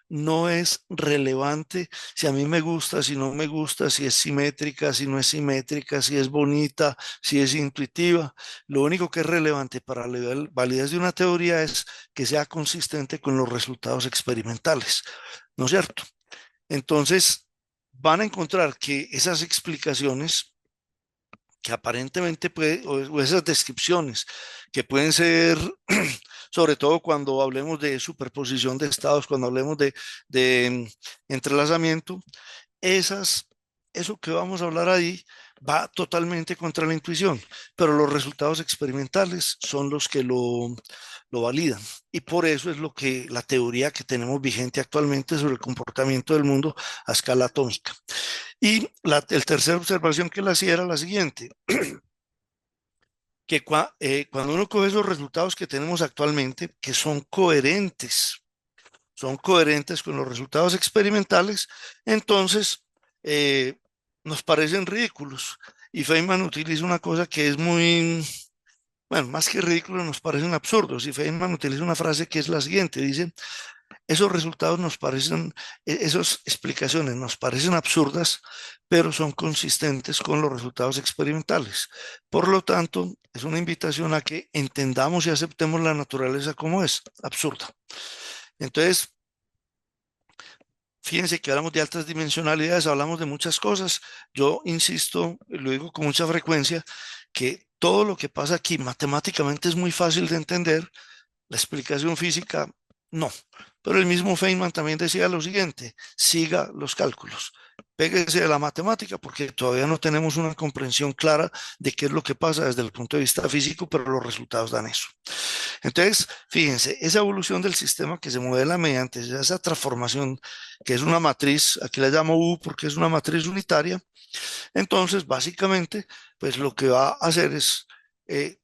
no es relevante si a mí me gusta, si no me gusta, si es simétrica, si no es simétrica, si es bonita, si es intuitiva. Lo único que es relevante para la validez de una teoría es que sea consistente con los resultados experimentales, ¿no es cierto? Entonces, van a encontrar que esas explicaciones que aparentemente o esas descripciones que pueden ser sobre todo cuando hablemos de superposición de estados, cuando hablemos de entrelazamiento, esas, eso que vamos a hablar ahí va totalmente contra la intuición, pero los resultados experimentales son los que lo validan. Y por eso es lo que la teoría que tenemos vigente actualmente sobre el comportamiento del mundo a escala atómica. Y el tercera observación que le hacía era la siguiente, que cuando uno coge esos resultados que tenemos actualmente, que son coherentes con los resultados experimentales, entonces eh, nos parecen ridículos. Y Feynman utiliza una cosa que es muy, bueno, más que ridículo, nos parecen absurdos. Y Feynman utiliza una frase que es la siguiente, dice, esos resultados nos parecen, esas explicaciones nos parecen absurdas, pero son consistentes con los resultados experimentales. Por lo tanto, es una invitación a que entendamos y aceptemos la naturaleza como es, absurda. Entonces, fíjense que hablamos de altas dimensionalidades, hablamos de muchas cosas. Yo insisto, lo digo con mucha frecuencia, que todo lo que pasa aquí matemáticamente es muy fácil de entender, la explicación física no. Pero el mismo Feynman también decía lo siguiente, siga los cálculos, péguese de la matemática porque todavía no tenemos una comprensión clara de qué es lo que pasa desde el punto de vista físico, pero los resultados dan eso. Entonces, fíjense, esa evolución del sistema que se modela mediante esa transformación, que es una matriz, aquí la llamo U porque es una matriz unitaria, entonces básicamente, pues lo que va a hacer es eh,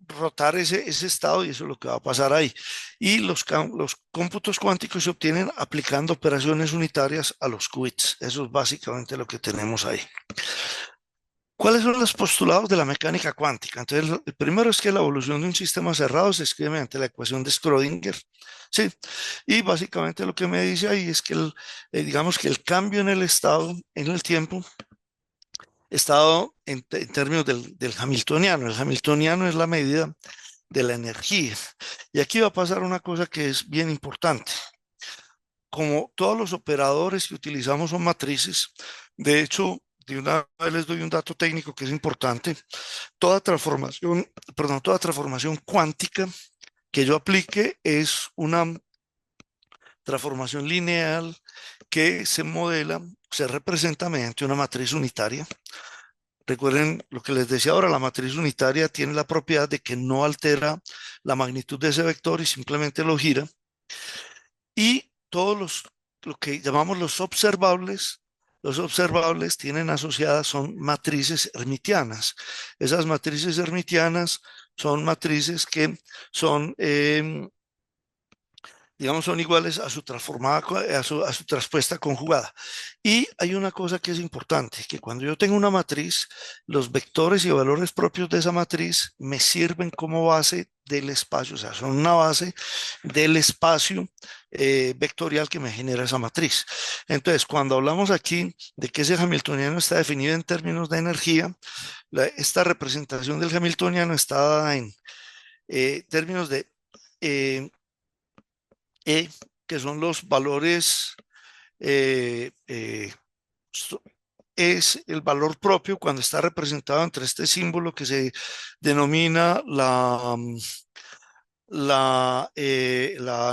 rotar ese estado y eso es lo que va a pasar ahí. Y los cómputos cuánticos se obtienen aplicando operaciones unitarias a los qubits. Eso es básicamente lo que tenemos ahí. ¿Cuáles son los postulados de la mecánica cuántica? Entonces, el primero es que la evolución de un sistema cerrado se escribe mediante la ecuación de Schrödinger. Sí, y básicamente lo que me dice ahí es que digamos que el cambio en el estado, en el tiempo, estado en términos del hamiltoniano. El hamiltoniano es la medida de la energía. Y aquí va a pasar una cosa que es bien importante. Como todos los operadores que utilizamos son matrices, de hecho, de una vez les doy un dato técnico que es importante. Toda transformación, perdón, toda transformación cuántica que yo aplique es una transformación lineal que se modela, se representa mediante una matriz unitaria. Recuerden lo que les decía ahora, la matriz unitaria tiene la propiedad de que no altera la magnitud de ese vector y simplemente lo gira. Y lo que llamamos los observables tienen asociadas, son matrices hermitianas. Esas matrices hermitianas son matrices que son digamos, son iguales a su transformada, a su traspuesta conjugada. Y hay una cosa que es importante, que cuando yo tengo una matriz, los vectores y valores propios de esa matriz me sirven como base del espacio, o sea, son una base del espacio vectorial que me genera esa matriz. Entonces, cuando hablamos aquí de que ese hamiltoniano está definido en términos de energía, esta representación del hamiltoniano está dada en términos de eh, E, que son los valores, eh, eh, es el valor propio cuando está representado entre este símbolo que se denomina la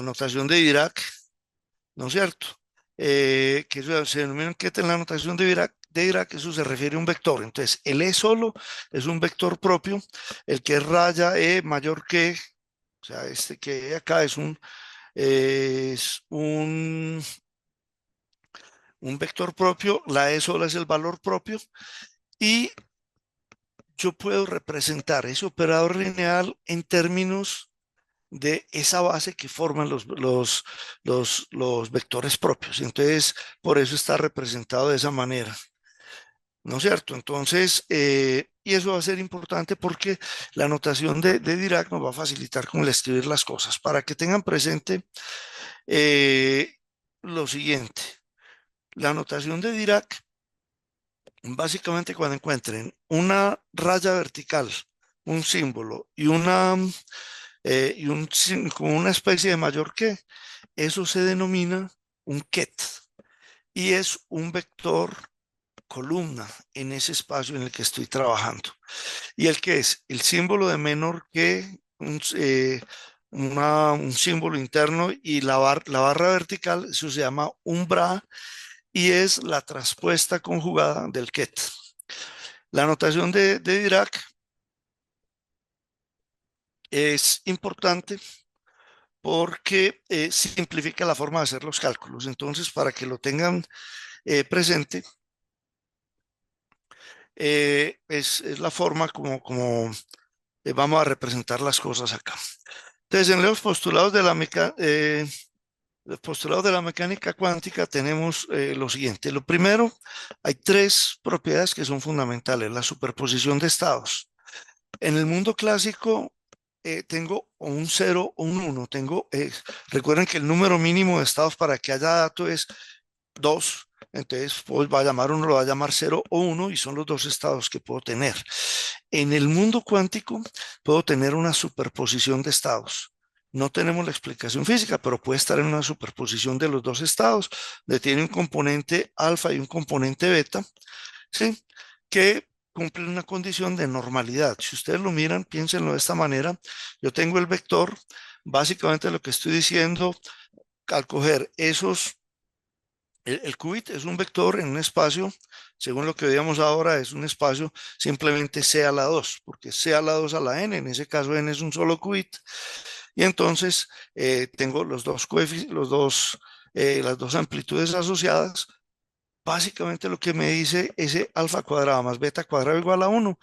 notación de Dirac, ¿no es cierto? Que eso se denomina que en la notación de Dirac, eso se refiere a un vector. Entonces, el E solo es un vector propio, el que es raya E mayor que, o sea, este que acá es un vector propio, la E sola es el valor propio y yo puedo representar ese operador lineal en términos de esa base que forman los vectores propios. Entonces, por eso está representado de esa manera. ¿No es cierto? Entonces, y eso va a ser importante porque la notación de Dirac nos va a facilitar como el escribir las cosas. Para que tengan presente lo siguiente, la notación de Dirac, básicamente cuando encuentren una raya vertical, un símbolo como una especie de mayor que, eso se denomina un ket y es un vector columna en ese espacio en el que estoy trabajando. Y el que es el símbolo de menor que, un símbolo interno y la barra vertical, eso se llama un bra y es la traspuesta conjugada del ket. La notación de Dirac es importante porque simplifica la forma de hacer los cálculos. Entonces, para que lo tengan presente, es la forma como vamos a representar las cosas acá. Entonces, en los postulados de los postulados de la mecánica cuántica tenemos lo siguiente. Lo primero, hay tres propiedades que son fundamentales. La superposición de estados. En el mundo clásico tengo o un 0 o un 1. Recuerden que el número mínimo de estados para que haya dato es 2. Entonces, pues va a llamar uno, lo va a llamar 0 o 1 y son los dos estados que puedo tener. En el mundo cuántico puedo tener una superposición de estados. No tenemos la explicación física, pero puede estar en una superposición de los dos estados, de tiene un componente alfa y un componente beta, ¿sí? Que cumplen una condición de normalidad. Si ustedes lo miran, piénsenlo de esta manera. Yo tengo el vector, básicamente lo que estoy diciendo al coger el qubit es un vector en un espacio, según lo que veíamos ahora, es un espacio simplemente C a la 2, porque C a la 2 a la n, en ese caso n es un solo qubit, y entonces tengo las dos amplitudes asociadas. Básicamente lo que me dice ese alfa cuadrado más beta cuadrado igual a 1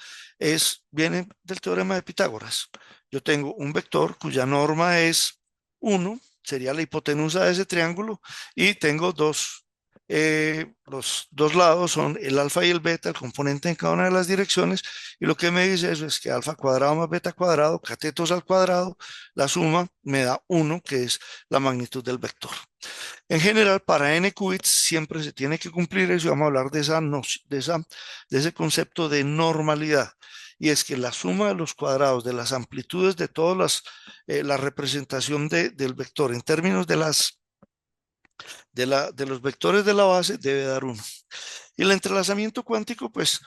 viene del teorema de Pitágoras. Yo tengo un vector cuya norma es 1, sería la hipotenusa de ese triángulo, y tengo los dos lados son el alfa y el beta, el componente en cada una de las direcciones, y lo que me dice eso es que alfa cuadrado más beta cuadrado, catetos al cuadrado, la suma me da 1, que es la magnitud del vector. En general, para n qubits siempre se tiene que cumplir eso y vamos a hablar de ese concepto de normalidad. Y es que la suma de los cuadrados de las amplitudes de todas la representación del vector en términos de los vectores de la base debe dar 1. Y el entrelazamiento cuántico, pues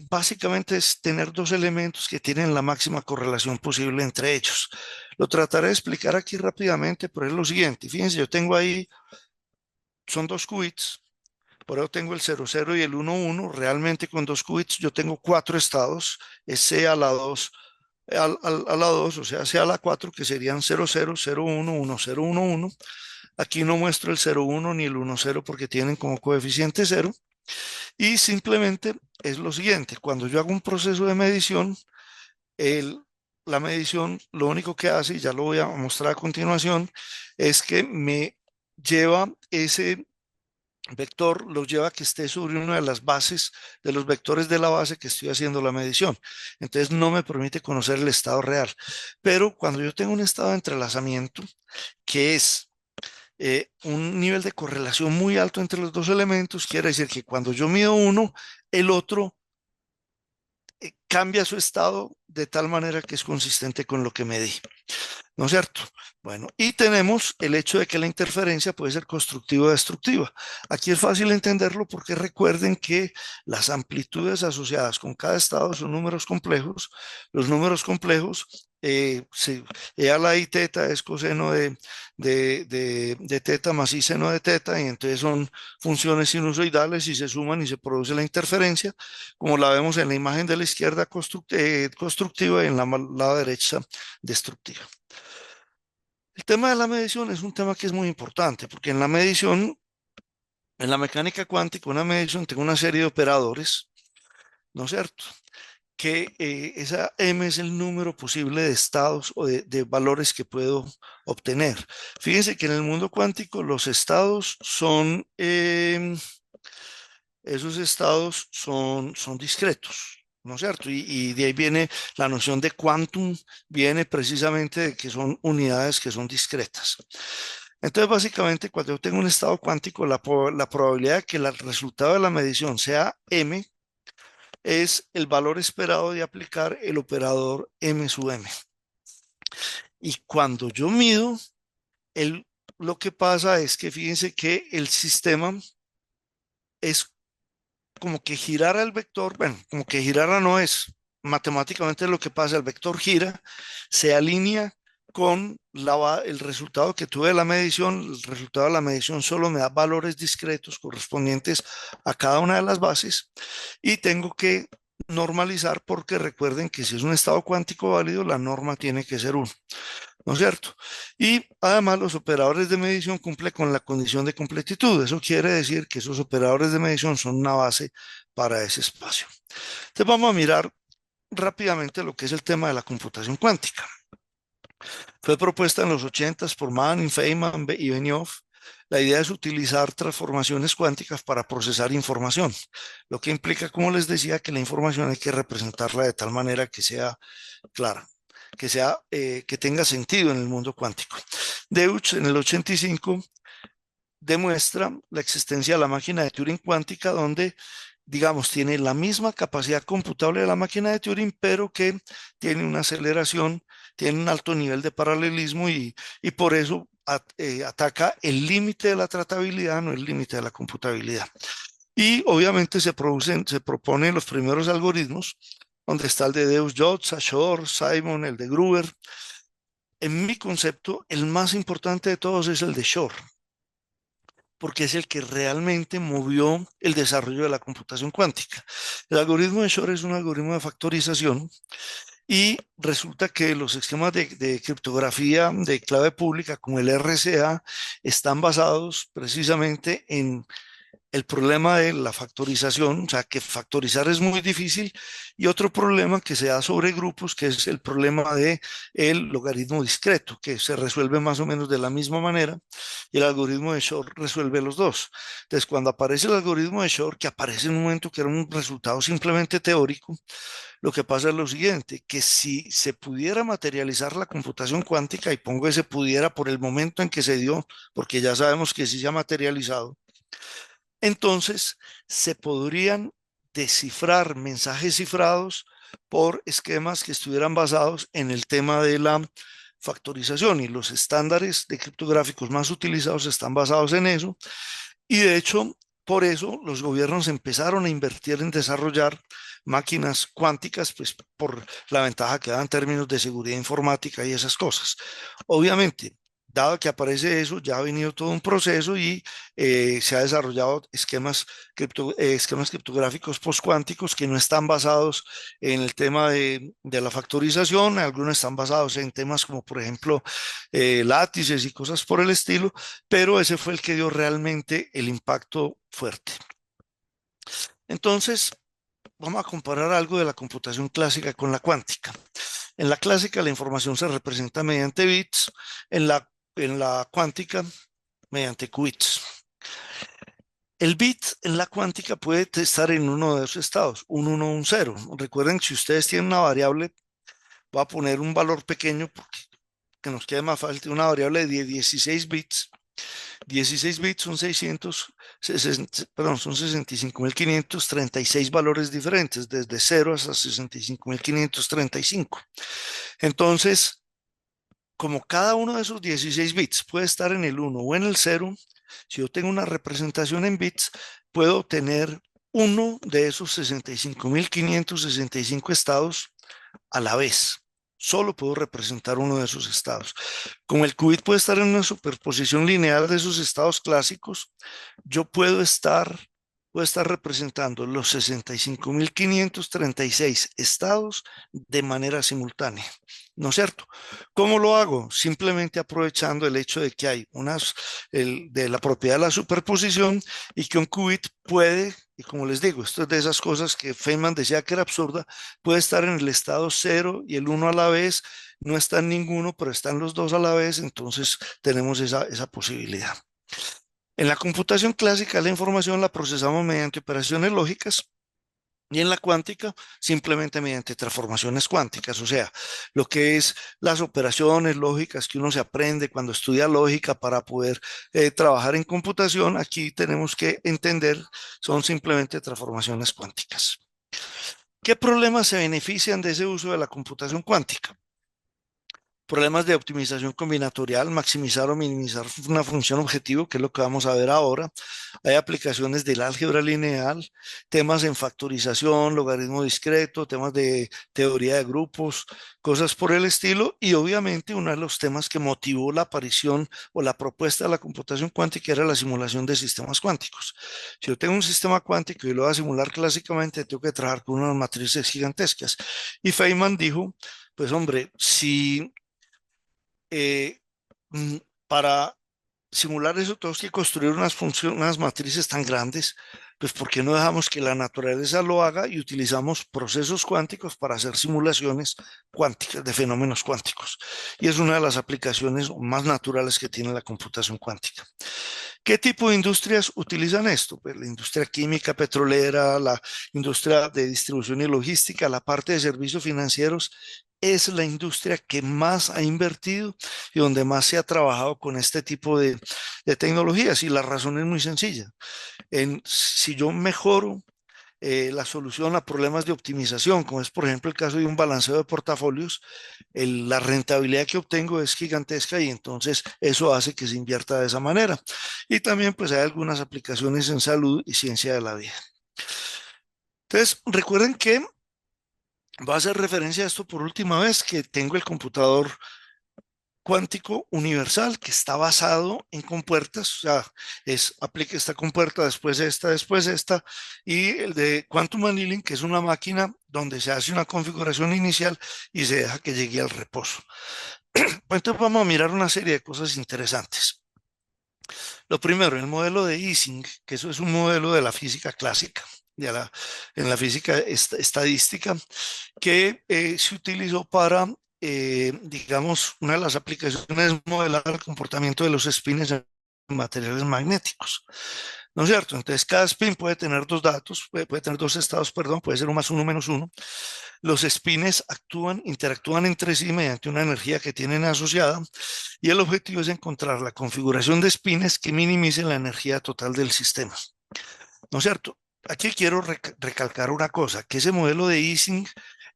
básicamente es tener dos elementos que tienen la máxima correlación posible entre ellos. Lo trataré de explicar aquí rápidamente, pero es lo siguiente. Fíjense, yo tengo ahí, son dos qubits, por eso tengo el 0, 0 y el 1, 1. Realmente con dos qubits yo tengo cuatro estados, es C a la 2, a la 2, o sea, C a la 4, que serían 0, 0, 0, 1, 1, 0, 1, 1. Aquí no muestro el 0, 1 ni el 1, 0 porque tienen como coeficiente 0. Y simplemente es lo siguiente, cuando yo hago un proceso de medición, el, la medición lo único que hace, y ya lo voy a mostrar a continuación, es que me lleva ese vector, lo lleva a que esté sobre una de las bases de los vectores de la base que estoy haciendo la medición. Entonces no me permite conocer el estado real. Pero cuando yo tengo un estado de entrelazamiento, que es un nivel de correlación muy alto entre los dos elementos, quiere decir que cuando yo mido uno, el otro cambia su estado de tal manera que es consistente con lo que medí. ¿No es cierto? Bueno, y tenemos el hecho de que la interferencia puede ser constructiva o destructiva. Aquí es fácil entenderlo porque recuerden que las amplitudes asociadas con cada estado son números complejos. Los números complejos, E a la I teta es coseno de teta más I seno de teta, y entonces son funciones sinusoidales y se suman y se produce la interferencia, como la vemos en la imagen de la izquierda constructiva y en la lado derecha destructiva. El tema de la medición es un tema que es muy importante, porque en la medición, en la mecánica cuántica, una medición tiene una serie de operadores, ¿no es cierto? Que esa M es el número posible de estados o de valores que puedo obtener. Fíjense que en el mundo cuántico los estados esos estados son discretos. ¿No es cierto? Y de ahí viene la noción de quantum, viene precisamente de que son unidades que son discretas. Entonces, básicamente, cuando yo tengo un estado cuántico, la probabilidad de que el resultado de la medición sea m es el valor esperado de aplicar el operador m sub m. Y cuando yo mido, lo que pasa es que fíjense que el sistema es como que girara el vector, bueno, como que girara no es, matemáticamente lo que pasa, el vector gira, se alinea con el resultado que tuve de la medición. El resultado de la medición solo me da valores discretos correspondientes a cada una de las bases y tengo que normalizar porque recuerden que si es un estado cuántico válido, la norma tiene que ser 1, ¿no es cierto? Y además los operadores de medición cumplen con la condición de completitud. Eso quiere decir que esos operadores de medición son una base para ese espacio. Entonces vamos a mirar rápidamente lo que es el tema de la computación cuántica. Fue propuesta en los 80 por Manning, Feynman y Benioff. La idea es utilizar transformaciones cuánticas para procesar información, lo que implica, como les decía, que la información hay que representarla de tal manera que sea clara, que tenga sentido en el mundo cuántico. Deutsch en el 85 demuestra la existencia de la máquina de Turing cuántica, donde, digamos, tiene la misma capacidad computable de la máquina de Turing, pero que tiene una aceleración, tiene un alto nivel de paralelismo y por eso ataca el límite de la tratabilidad, no el límite de la computabilidad. Y obviamente se proponen los primeros algoritmos, donde está el de Deutsch-Jotz, Shor, Simon, el de Gruber. En mi concepto, el más importante de todos es el de Shor, porque es el que realmente movió el desarrollo de la computación cuántica. El algoritmo de Shor es un algoritmo de factorización y resulta que los esquemas de criptografía de clave pública como el RSA están basados precisamente en el problema de la factorización, o sea, que factorizar es muy difícil, y otro problema que se da sobre grupos, que es el problema de el logaritmo discreto, que se resuelve más o menos de la misma manera, y el algoritmo de Shor resuelve los dos. Entonces, cuando aparece el algoritmo de Shor, que aparece en un momento que era un resultado simplemente teórico, lo que pasa es lo siguiente, que si se pudiera materializar la computación cuántica, y pongo ese pudiera por el momento en que se dio, porque ya sabemos que sí se ha materializado, entonces se podrían descifrar mensajes cifrados por esquemas que estuvieran basados en el tema de la factorización, y los estándares de criptográficos más utilizados están basados en eso. Y de hecho, por eso los gobiernos empezaron a invertir en desarrollar máquinas cuánticas, pues por la ventaja que da en términos de seguridad informática y esas cosas. Obviamente, dado que aparece eso, ya ha venido todo un proceso y se ha desarrollado esquemas criptográficos postcuánticos que no están basados en el tema de la factorización. Algunos están basados en temas como, por ejemplo, látices y cosas por el estilo, pero ese fue el que dio realmente el impacto fuerte. Entonces, vamos a comparar algo de la computación clásica con la cuántica. En la clásica la información se representa mediante bits, en la cuántica mediante qubits. El bit en la cuántica puede estar en uno de esos estados, un 1 o un 0. Recuerden que si ustedes tienen una variable, voy a poner un valor pequeño porque que nos quede más fácil, una variable de 16 bits. 16 bits son 65.536 valores diferentes, desde 0 hasta 65.535. Entonces, como cada uno de esos 16 bits puede estar en el 1 o en el 0, si yo tengo una representación en bits, puedo tener uno de esos 65.565 estados a la vez. Solo puedo representar uno de esos estados. Como el qubit puede estar en una superposición lineal de esos estados clásicos, yo puedo estar representando los 65.536 estados de manera simultánea. ¿No es cierto? ¿Cómo lo hago? Simplemente aprovechando el hecho de que hay de la propiedad de la superposición y que un qubit puede, y como les digo, esto es de esas cosas que Feynman decía que era absurda, puede estar en el estado 0 y el 1 a la vez, no está en ninguno, pero están los dos a la vez, entonces tenemos esa posibilidad. En la computación clásica la información la procesamos mediante operaciones lógicas y en la cuántica simplemente mediante transformaciones cuánticas, o sea, lo que es las operaciones lógicas que uno se aprende cuando estudia lógica para poder trabajar en computación, aquí tenemos que entender, son simplemente transformaciones cuánticas. ¿Qué problemas se benefician de ese uso de la computación cuántica? Problemas de optimización combinatorial, maximizar o minimizar una función objetivo, que es lo que vamos a ver ahora. Hay aplicaciones del álgebra lineal, temas en factorización, logaritmo discreto, temas de teoría de grupos, cosas por el estilo. Y obviamente uno de los temas que motivó la aparición o la propuesta de la computación cuántica era la simulación de sistemas cuánticos. Si yo tengo un sistema cuántico y lo voy a simular clásicamente, tengo que trabajar con unas matrices gigantescas. Y Feynman dijo, pues hombre, si eh, mm, para simular eso tenemos que construir unas funciones, unas matrices tan grandes, pues ¿por qué no dejamos que la naturaleza lo haga y utilizamos procesos cuánticos para hacer simulaciones cuánticas de fenómenos cuánticos? Y es una de las aplicaciones más naturales que tiene la computación cuántica. ¿Qué tipo de industrias utilizan esto? Pues la industria química, petrolera, la industria de distribución y logística, la parte de servicios financieros es la industria que más ha invertido y donde más se ha trabajado con este tipo de tecnologías. Y la razón es muy sencilla. Si yo mejoro la solución a problemas de optimización, como es por ejemplo el caso de un balanceo de portafolios, la rentabilidad que obtengo es gigantesca y entonces eso hace que se invierta de esa manera. Y también pues hay algunas aplicaciones en salud y ciencia de la vida. Entonces, recuerden que va a hacer referencia a esto por última vez, que tengo el computador cuántico universal que está basado en compuertas, o sea, aplica esta compuerta, después esta, y el de Quantum Annealing, que es una máquina donde se hace una configuración inicial y se deja que llegue al reposo. Entonces vamos a mirar una serie de cosas interesantes. Lo primero, el modelo de Ising, que eso es un modelo de la física clásica, en la física estadística, que se utilizó para, digamos, una de las aplicaciones es modelar el comportamiento de los espines en materiales magnéticos. ¿No es cierto? Entonces, cada spin puede tener dos datos, puede tener dos estados, perdón, puede ser un más uno menos uno. Los espines interactúan entre sí mediante una energía que tienen asociada y el objetivo es encontrar la configuración de espines que minimice la energía total del sistema. ¿No es cierto? Aquí quiero recalcar una cosa, que ese modelo de Ising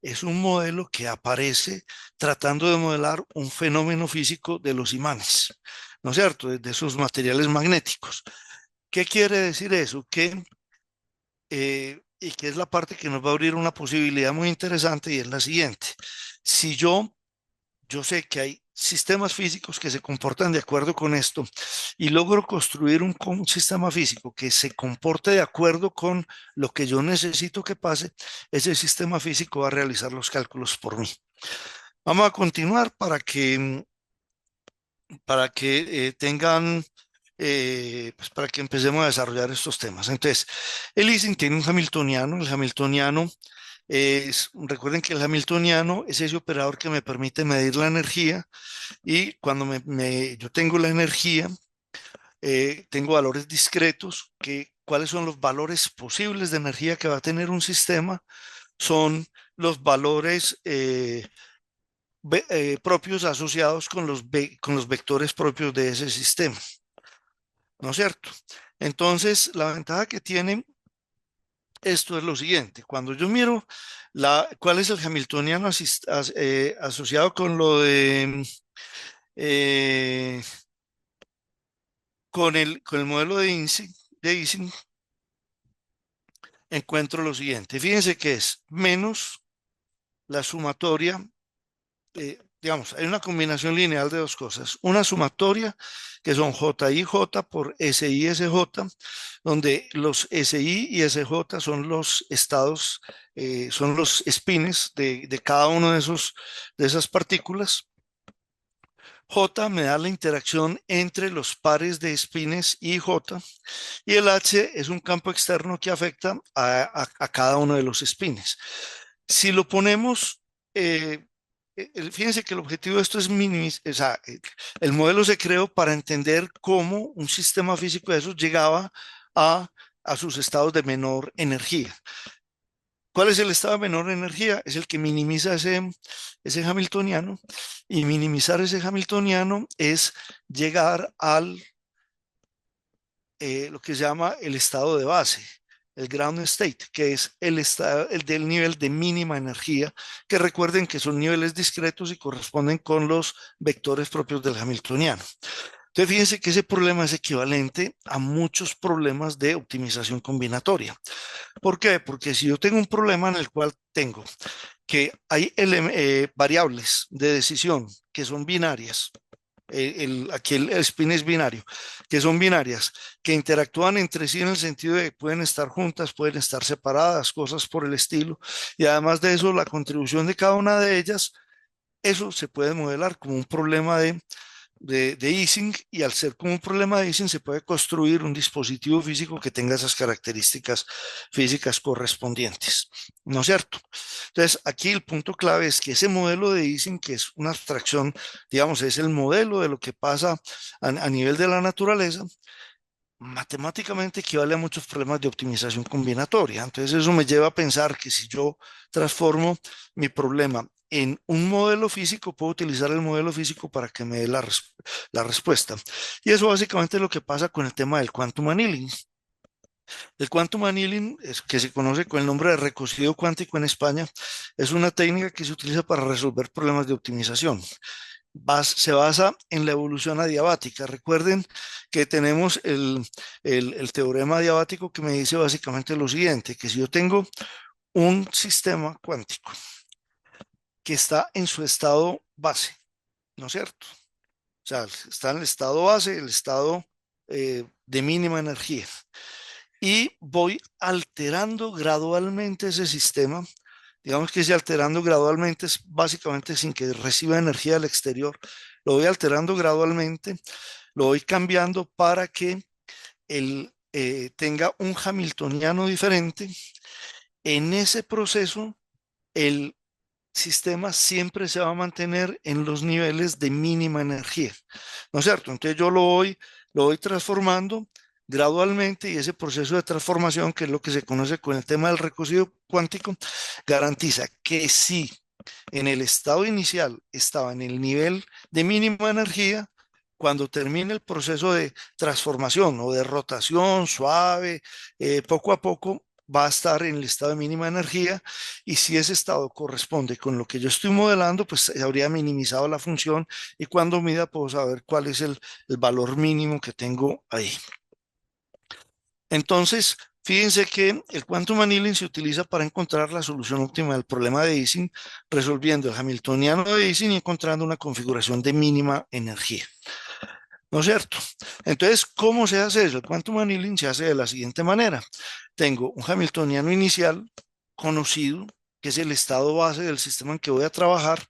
es un modelo que aparece tratando de modelar un fenómeno físico de los imanes, ¿no es cierto? De esos materiales magnéticos. ¿Qué quiere decir eso? Y que es la parte que nos va a abrir una posibilidad muy interesante y es la siguiente. Si yo sé que hay sistemas físicos que se comportan de acuerdo con esto y logro construir un sistema físico que se comporte de acuerdo con lo que yo necesito que pase, ese sistema físico va a realizar los cálculos por mí. Vamos a continuar para que tengan, pues para que empecemos a desarrollar estos temas. Entonces, el Ising tiene un hamiltoniano. El hamiltoniano recuerden que el hamiltoniano es ese operador que me permite medir la energía y cuando yo tengo la energía, tengo valores discretos, ¿cuáles son los valores posibles de energía que va a tener un sistema? Son los valores propios asociados con los vectores propios de ese sistema, ¿no es cierto? Entonces, la ventaja que tiene esto es lo siguiente. Cuando yo miro cuál es el hamiltoniano asociado con lo eh, con el modelo de Ising, encuentro lo siguiente. Fíjense que es menos la sumatoria, digamos, hay una combinación lineal de dos cosas. Una sumatoria que son J y J por SI y SJ, donde los SI y SJ son los estados, son los spines de cada uno de esas partículas. J me da la interacción entre los pares de spines I y J, y el H es un campo externo que afecta a cada uno de los spines. Si lo ponemos, fíjense que el objetivo de esto es minimizar, o sea, el modelo se creó para entender cómo un sistema físico de esos llegaba a, a sus estados de menor energía. ¿Cuál es el estado de menor energía? Es el que minimiza ese hamiltoniano, y minimizar ese hamiltoniano es llegar al lo que se llama el estado de base. el ground state, que es el estado, el del nivel de mínima energía, que recuerden que son niveles discretos y corresponden con los vectores propios del Hamiltoniano. Entonces, fíjense que ese problema es equivalente a muchos problemas de optimización combinatoria. ¿Por qué? Porque si yo tengo un problema en el cual tengo que hay variables de decisión que son binarias, aquí el spin es binario, que son binarias, que interactúan entre sí en el sentido de que pueden estar juntas, pueden estar separadas, cosas por el estilo, y además de eso, la contribución de cada una de ellas, eso se puede modelar como un problema de Ising, y al ser como un problema de Ising se puede construir un dispositivo físico que tenga esas características físicas correspondientes, ¿no es cierto? Entonces, aquí el punto clave es que ese modelo de Ising, que es una abstracción, digamos, es el modelo de lo que pasa a nivel de la naturaleza, matemáticamente equivale a muchos problemas de optimización combinatoria. Entonces eso me lleva a pensar que si yo transformo mi problema en un modelo físico, puedo utilizar el modelo físico para que me dé la respuesta. Y eso básicamente es lo que pasa con el tema del quantum annealing. El quantum annealing, es, que se conoce con el nombre de recocido cuántico en España, es una técnica que se utiliza para resolver problemas de optimización. Se basa en la evolución adiabática. Recuerden que tenemos el teorema adiabático que me dice básicamente lo siguiente, que si yo tengo un sistema cuántico que está en su estado base, ¿no es cierto? O sea, está en el estado base, el estado de mínima energía, y voy alterando gradualmente ese sistema. Digamos que ese alterando gradualmente es básicamente sin que reciba energía del exterior. Lo voy alterando gradualmente, lo voy cambiando para que él tenga un hamiltoniano diferente. En ese proceso, el sistema siempre se va a mantener en los niveles de mínima energía, ¿no es cierto? Entonces yo lo voy transformando gradualmente, y ese proceso de transformación, que es lo que se conoce con el tema del recocido cuántico, garantiza que si en el estado inicial estaba en el nivel de mínima energía, cuando termine el proceso de transformación o de rotación suave, poco a poco va a estar en el estado de mínima energía, y si ese estado corresponde con lo que yo estoy modelando, pues se habría minimizado la función, y cuando mida puedo saber cuál es el valor mínimo que tengo ahí. Entonces, fíjense que el quantum annealing se utiliza para encontrar la solución óptima del problema de Ising, resolviendo el hamiltoniano de Ising y encontrando una configuración de mínima energía. ¿No es cierto? Entonces, ¿cómo se hace eso? El quantum annealing se hace de la siguiente manera. Tengo un hamiltoniano inicial conocido, que es el estado base del sistema en que voy a trabajar,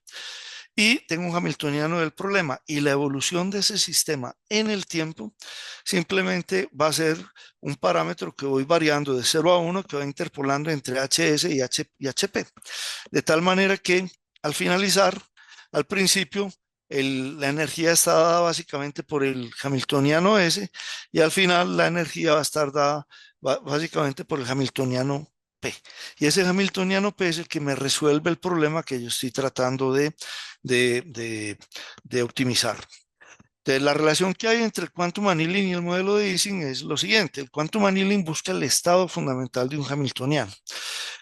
y tengo un hamiltoniano del problema, y la evolución de ese sistema en el tiempo simplemente va a ser un parámetro que voy variando de 0 a 1, que va interpolando entre HS y HP, de tal manera que al finalizar, al principio, la energía está dada básicamente por el hamiltoniano S, y al final la energía va a estar dada básicamente por el hamiltoniano P. Y ese hamiltoniano P es el que me resuelve el problema que yo estoy tratando de, de, de optimizar. Entonces, la relación que hay entre el quantum annealing y el modelo de Ising es lo siguiente. El quantum annealing busca el estado fundamental de un hamiltoniano.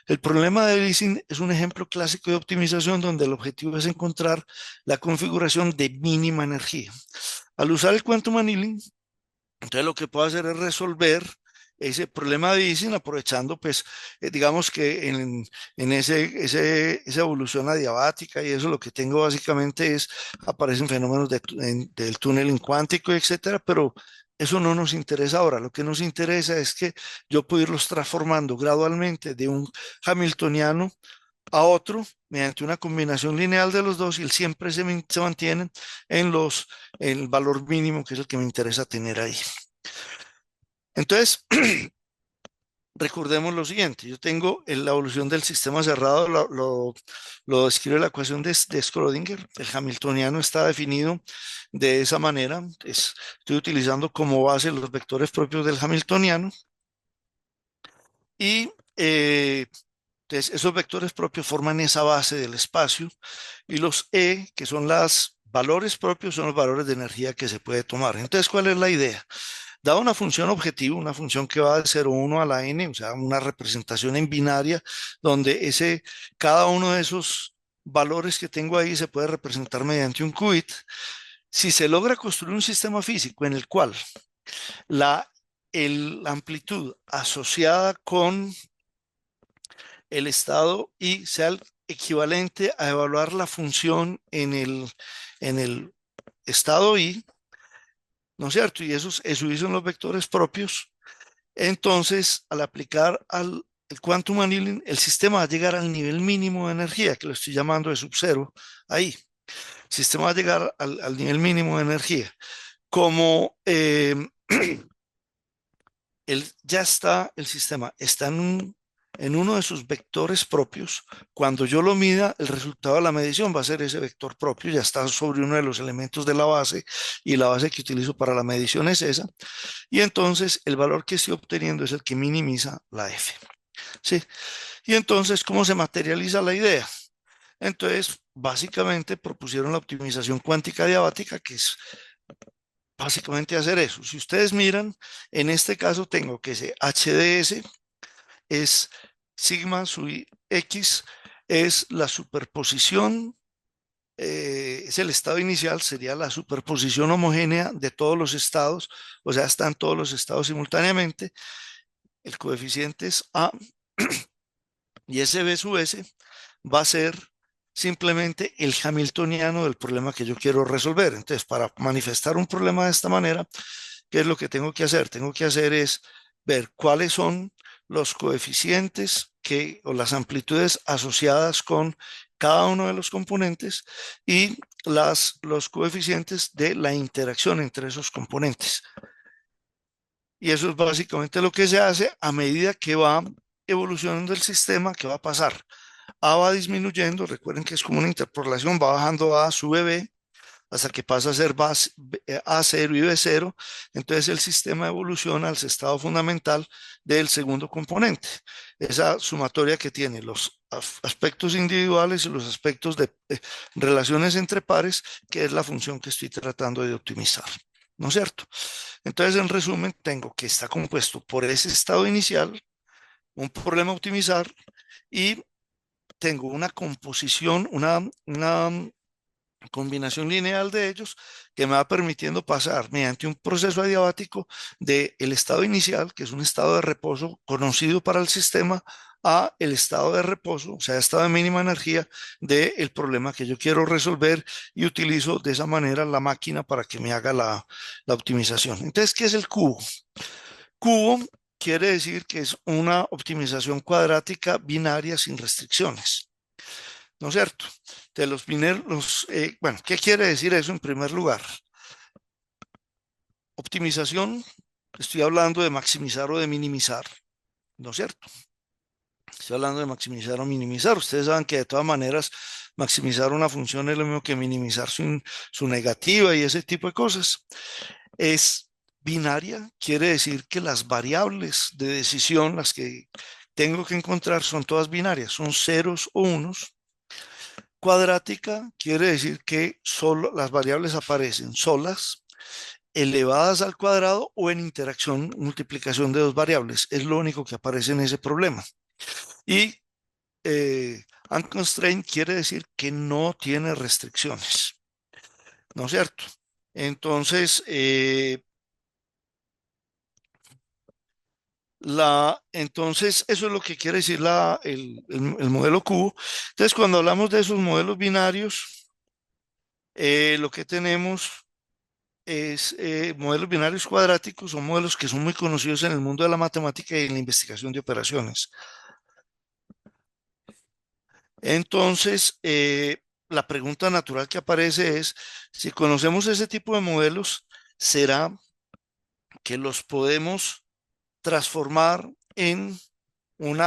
El problema de Ising es un ejemplo clásico de optimización donde el objetivo es encontrar la configuración de mínima energía. Al usar el quantum annealing, entonces lo que puedo hacer es resolver ese problema de Ising aprovechando, pues, digamos que en esa evolución adiabática y eso, lo que tengo básicamente es, aparecen fenómenos del túnel cuántico, etcétera, pero eso no nos interesa ahora. Lo que nos interesa es que yo puedo irlos transformando gradualmente de un hamiltoniano a otro mediante una combinación lineal de los dos, y siempre se mantienen en el valor mínimo, que es el que me interesa tener ahí. Entonces, recordemos lo siguiente. Yo tengo la evolución del sistema cerrado, lo describe la ecuación de Schrödinger. El hamiltoniano está definido de esa manera. Estoy utilizando como base los vectores propios del hamiltoniano, y entonces esos vectores propios forman esa base del espacio, y los E, que son los valores propios, son los valores de energía que se puede tomar. Entonces, ¿cuál es la idea? dada una función objetiva, una función que va de 0,1 a la n, o sea, una representación en binaria, donde cada uno de esos valores que tengo ahí se puede representar mediante un qubit. Si se logra construir un sistema físico en el cual la amplitud asociada con el estado y sea el equivalente a evaluar la función en el estado y, ¿no es cierto? Y eso son los vectores propios. Entonces, al aplicar al el quantum annealing, el sistema va a llegar al nivel mínimo de energía, que lo estoy llamando de sub-cero ahí. El sistema va a llegar al nivel mínimo de energía. Como ya está, el sistema está en uno de sus vectores propios. Cuando yo lo mida, el resultado de la medición va a ser ese vector propio, ya está sobre uno de los elementos de la base y la base que utilizo para la medición es esa. Y entonces el valor que estoy obteniendo es el que minimiza la F. ¿Sí? Y entonces, ¿cómo se materializa la idea? Entonces, básicamente propusieron la optimización cuántica diabática, que es básicamente hacer eso. Si ustedes miran, en este caso tengo que ese HDS es sigma sub X, es la superposición, es el estado inicial, sería la superposición homogénea de todos los estados, o sea, están todos los estados simultáneamente. El coeficiente es A y ese B sub S va a ser simplemente el hamiltoniano del problema que yo quiero resolver. Entonces, para manifestar un problema de esta manera, ¿qué es lo que tengo que hacer? Tengo que hacer es ver cuáles son los coeficientes o las amplitudes asociadas con cada uno de los componentes y los coeficientes de la interacción entre esos componentes. Y eso es básicamente lo que se hace a medida que va evolucionando el sistema, que va a pasar. A va disminuyendo, recuerden que es como una interpolación, va bajando A, sube B, hasta que pasa a ser A0 y B0. Entonces el sistema evoluciona al estado fundamental del segundo componente. Esa sumatoria que tiene los aspectos individuales y los aspectos de relaciones entre pares, que es la función que estoy tratando de optimizar. ¿No es cierto? Entonces, en resumen, tengo que está compuesto por ese estado inicial, un problema a optimizar y tengo una composición, una combinación lineal de ellos que me va permitiendo pasar mediante un proceso adiabático del estado inicial, que es un estado de reposo conocido para el sistema, a el estado de reposo, o sea, estado de mínima energía del problema que yo quiero resolver y utilizo de esa manera la máquina para que me haga la optimización. Entonces, ¿qué es el cubo? Cubo quiere decir que es una optimización cuadrática binaria sin restricciones. ¿No es cierto? De los mineros, bueno, ¿qué quiere decir eso en primer lugar? Optimización, estoy hablando de maximizar o de minimizar, ¿no es cierto? Estoy hablando de maximizar o minimizar. Ustedes saben que de todas maneras maximizar una función es lo mismo que minimizar su negativa y ese tipo de cosas. Es binaria, quiere decir que las variables de decisión, las que tengo que encontrar, son todas binarias, son ceros o unos. Cuadrática quiere decir que solo las variables aparecen solas, elevadas al cuadrado o en interacción, multiplicación de dos variables. Es lo único que aparece en ese problema. Y unconstrained quiere decir que no tiene restricciones. ¿No es cierto? Entonces, entonces, eso es lo que quiere decir el modelo cubo. Entonces, cuando hablamos de esos modelos binarios, lo que tenemos es modelos binarios cuadráticos, son modelos que son muy conocidos en el mundo de la matemática y en la investigación de operaciones. Entonces, la pregunta natural que aparece es, si conocemos ese tipo de modelos, ¿será que los podemos transformar en un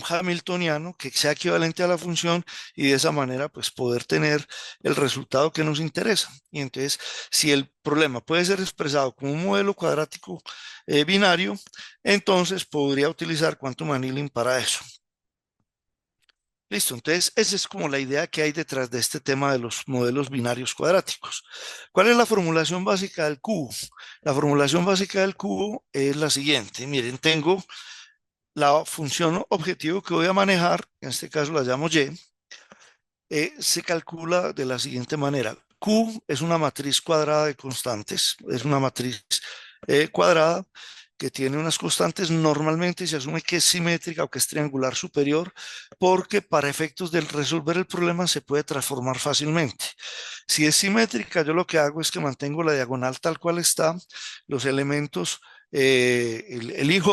hamiltoniano que sea equivalente a la función y de esa manera pues poder tener el resultado que nos interesa? Y entonces, si el problema puede ser expresado como un modelo cuadrático binario, entonces podría utilizar quantum annealing para eso. Listo, entonces esa es como la idea que hay detrás de este tema de los modelos binarios cuadráticos. ¿Cuál es la formulación básica del cubo? La formulación básica del cubo es la siguiente. Miren, tengo la función objetivo que voy a manejar, en este caso la llamo y, se calcula de la siguiente manera. Q es una matriz cuadrada de constantes, es una matriz cuadrada que tiene unas constantes. Normalmente se asume que es simétrica o que es triangular superior, porque para efectos de resolver el problema se puede transformar fácilmente. Si es simétrica, yo lo que hago es que mantengo la diagonal tal cual está, los elementos, el IJ,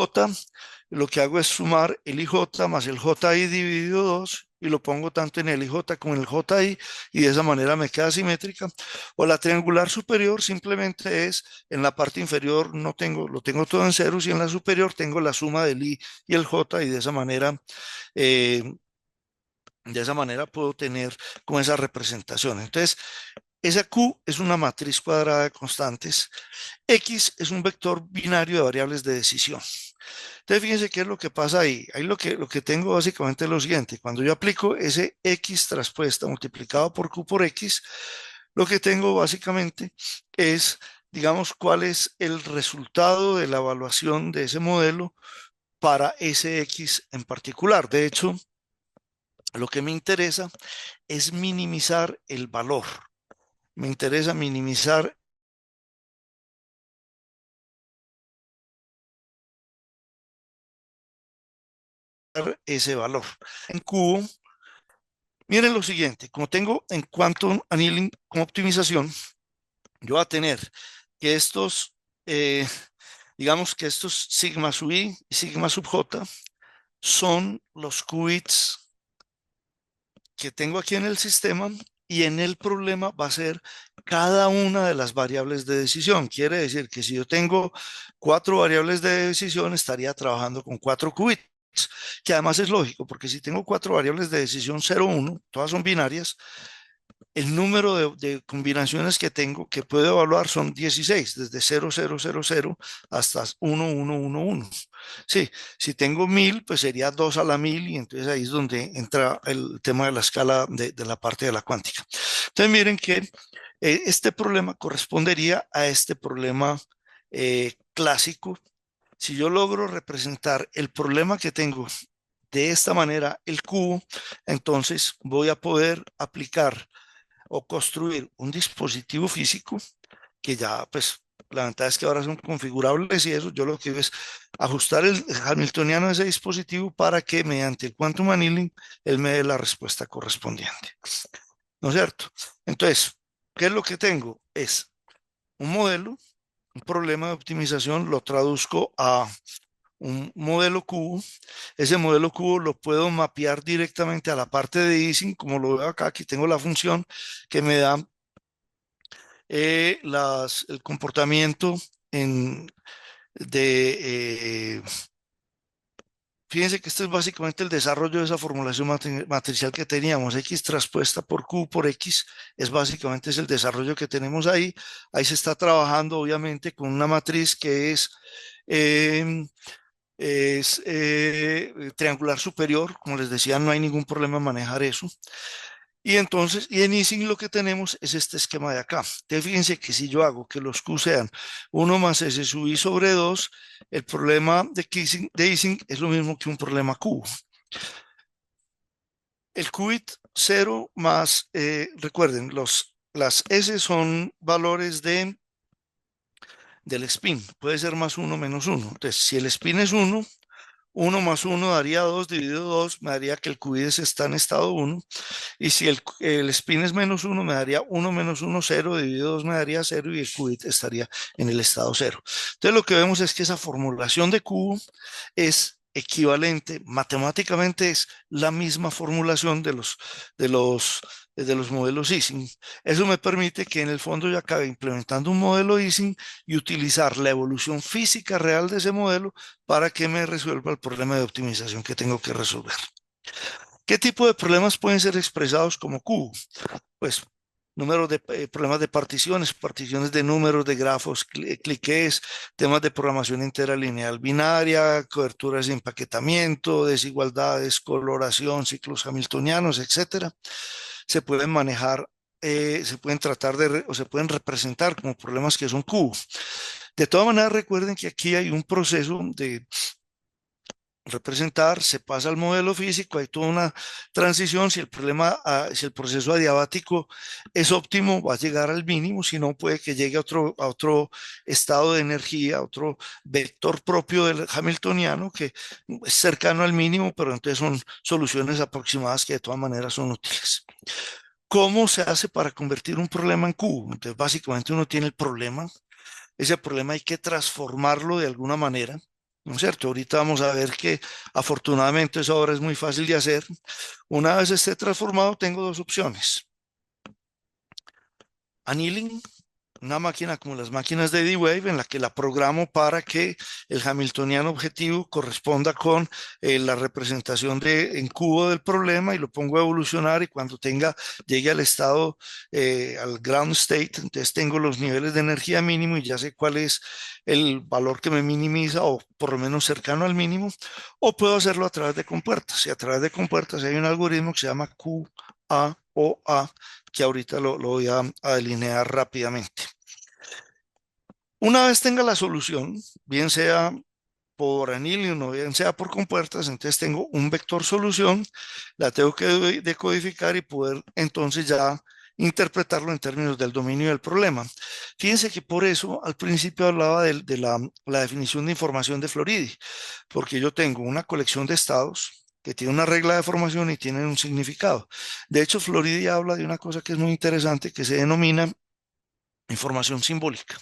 lo que hago es sumar el IJ más el JI dividido 2 y lo pongo tanto en el IJ como en el JI, y de esa manera me queda simétrica. O la triangular superior simplemente es en la parte inferior no tengo, lo tengo todo en ceros, y en la superior tengo la suma del I y el J, y eh, de esa manera puedo tener con esa representación. Entonces, esa Q es una matriz cuadrada de constantes. X es un vector binario de variables de decisión. Entonces, fíjense qué es lo que pasa ahí. Ahí lo que tengo básicamente es lo siguiente. Cuando yo aplico ese X traspuesta multiplicado por Q por X, lo que tengo básicamente es, digamos, cuál es el resultado de la evaluación de ese modelo para ese X en particular. De hecho, lo que me interesa es minimizar el valor. Me interesa minimizar ese valor. En cubo, miren lo siguiente, como tengo en quantum annealing como optimización, yo voy a tener que estos, eh, digamos que estos sigma sub i y sigma sub j son los qubits que tengo aquí en el sistema, y en el problema va a ser cada una de las variables de decisión. Quiere decir que si yo tengo 4 variables de decisión, estaría trabajando con 4 qubits, que además es lógico, porque si tengo 4 variables de decisión 0, 1, todas son binarias, el número de combinaciones que tengo que puedo evaluar son 16, desde 0, 0, 0, 0 hasta 1, 1, 1, 1. Sí, si tengo 1000, pues sería 2 a la 1000, y entonces ahí es donde entra el tema de la escala de la parte de la cuántica. Entonces miren que este problema correspondería a este problema clásico. Si yo logro representar el problema que tengo de esta manera, el cubo, entonces voy a poder aplicar o construir un dispositivo físico que ya, pues, la ventaja es que ahora son configurables, y eso yo lo que quiero es ajustar el hamiltoniano de ese dispositivo para que mediante el quantum annealing él me dé la respuesta correspondiente. ¿No es cierto? Entonces, ¿qué es lo que tengo? Es un modelo, un problema de optimización, lo traduzco a un modelo cubo. Ese modelo cubo lo puedo mapear directamente a la parte de Ising, como lo veo acá. Aquí tengo la función que me da el comportamiento en, de, fíjense que este es básicamente el desarrollo de esa formulación matricial que teníamos. X traspuesta por Q por X es el desarrollo que tenemos ahí. Ahí se está trabajando obviamente con una matriz que eh, es triangular superior. Como les decía, no hay ningún problema en manejar eso. Y entonces, y en Ising lo que tenemos es este esquema de acá. Entonces, fíjense que si yo hago que los Q sean 1 más S sub I sobre 2, el problema de Ising es lo mismo que un problema Q. El qubit 0 más, recuerden, las S son valores del spin. Puede ser más 1 menos 1. Entonces, si el spin es 1, 1 más 1 daría 2, dividido 2 me daría que el qubit está en estado 1. Y si el spin es menos 1, me daría 1 menos 1, 0, dividido 2 me daría 0, y el qubit estaría en el estado 0. Entonces lo que vemos es que esa formulación de cubo es equivalente, matemáticamente es la misma formulación de los modelos Ising. Eso me permite que en el fondo yo acabe implementando un modelo Ising y utilizar la evolución física real de ese modelo para que me resuelva el problema de optimización que tengo que resolver. ¿Qué tipo de problemas pueden ser expresados como cubo? Pues problemas de particiones, particiones de números, de grafos, cliqués, temas de programación entera lineal binaria, coberturas de empaquetamiento, desigualdades, coloración, ciclos hamiltonianos, etcétera. Se pueden manejar, se pueden tratar o se pueden representar como problemas que son cubos. De todas maneras, recuerden que aquí hay un proceso de representar, se pasa al modelo físico, hay toda una transición. Si el problema, si el proceso adiabático es óptimo, va a llegar al mínimo, si no, puede que llegue a otro estado de energía, a otro vector propio del hamiltoniano que es cercano al mínimo, pero entonces son soluciones aproximadas que de todas maneras son útiles. ¿Cómo se hace para convertir un problema en cubo? Entonces, básicamente uno tiene el problema, ese problema hay que transformarlo de alguna manera, ¿no es cierto? Ahorita vamos a ver que afortunadamente eso ahora es muy fácil de hacer. Una vez esté transformado, tengo dos opciones. Annealing, una máquina como las máquinas de D-Wave en la que la programo para que el hamiltoniano objetivo corresponda con la representación en cubo del problema y lo pongo a evolucionar y cuando llegue al estado, al ground state, entonces tengo los niveles de energía mínimo y ya sé cuál es el valor que me minimiza o por lo menos cercano al mínimo, o puedo hacerlo a través de compuertas y a través de compuertas hay un algoritmo que se llama QAOA que ahorita lo voy a delinear rápidamente. Una vez tenga la solución, bien sea por anillo o bien sea por compuertas, entonces tengo un vector solución, la tengo que decodificar y poder entonces ya interpretarlo en términos del dominio del problema. Fíjense que por eso al principio hablaba de la definición de información de Floridi, porque yo tengo una colección de estados que tiene una regla de formación y tienen un significado. De hecho, Floridi habla de una cosa que es muy interesante que se denomina información simbólica.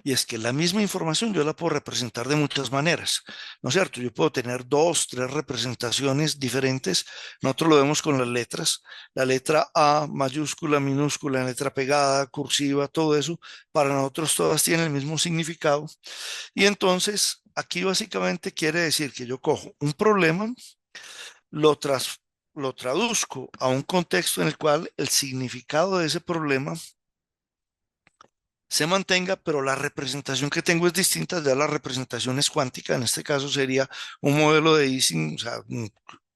Y es que la misma información yo la puedo representar de muchas maneras, ¿no es cierto? Yo puedo tener dos, tres representaciones diferentes. Nosotros lo vemos con las letras. La letra A, mayúscula, minúscula, letra pegada, cursiva, todo eso, para nosotros todas tienen el mismo significado. Y entonces, aquí básicamente quiere decir que yo cojo un problema, lo, tras, lo traduzco a un contexto en el cual el significado de ese problema se mantenga, pero la representación que tengo es distinta, ya la representación es cuántica, en este caso sería un modelo de Ising, o sea,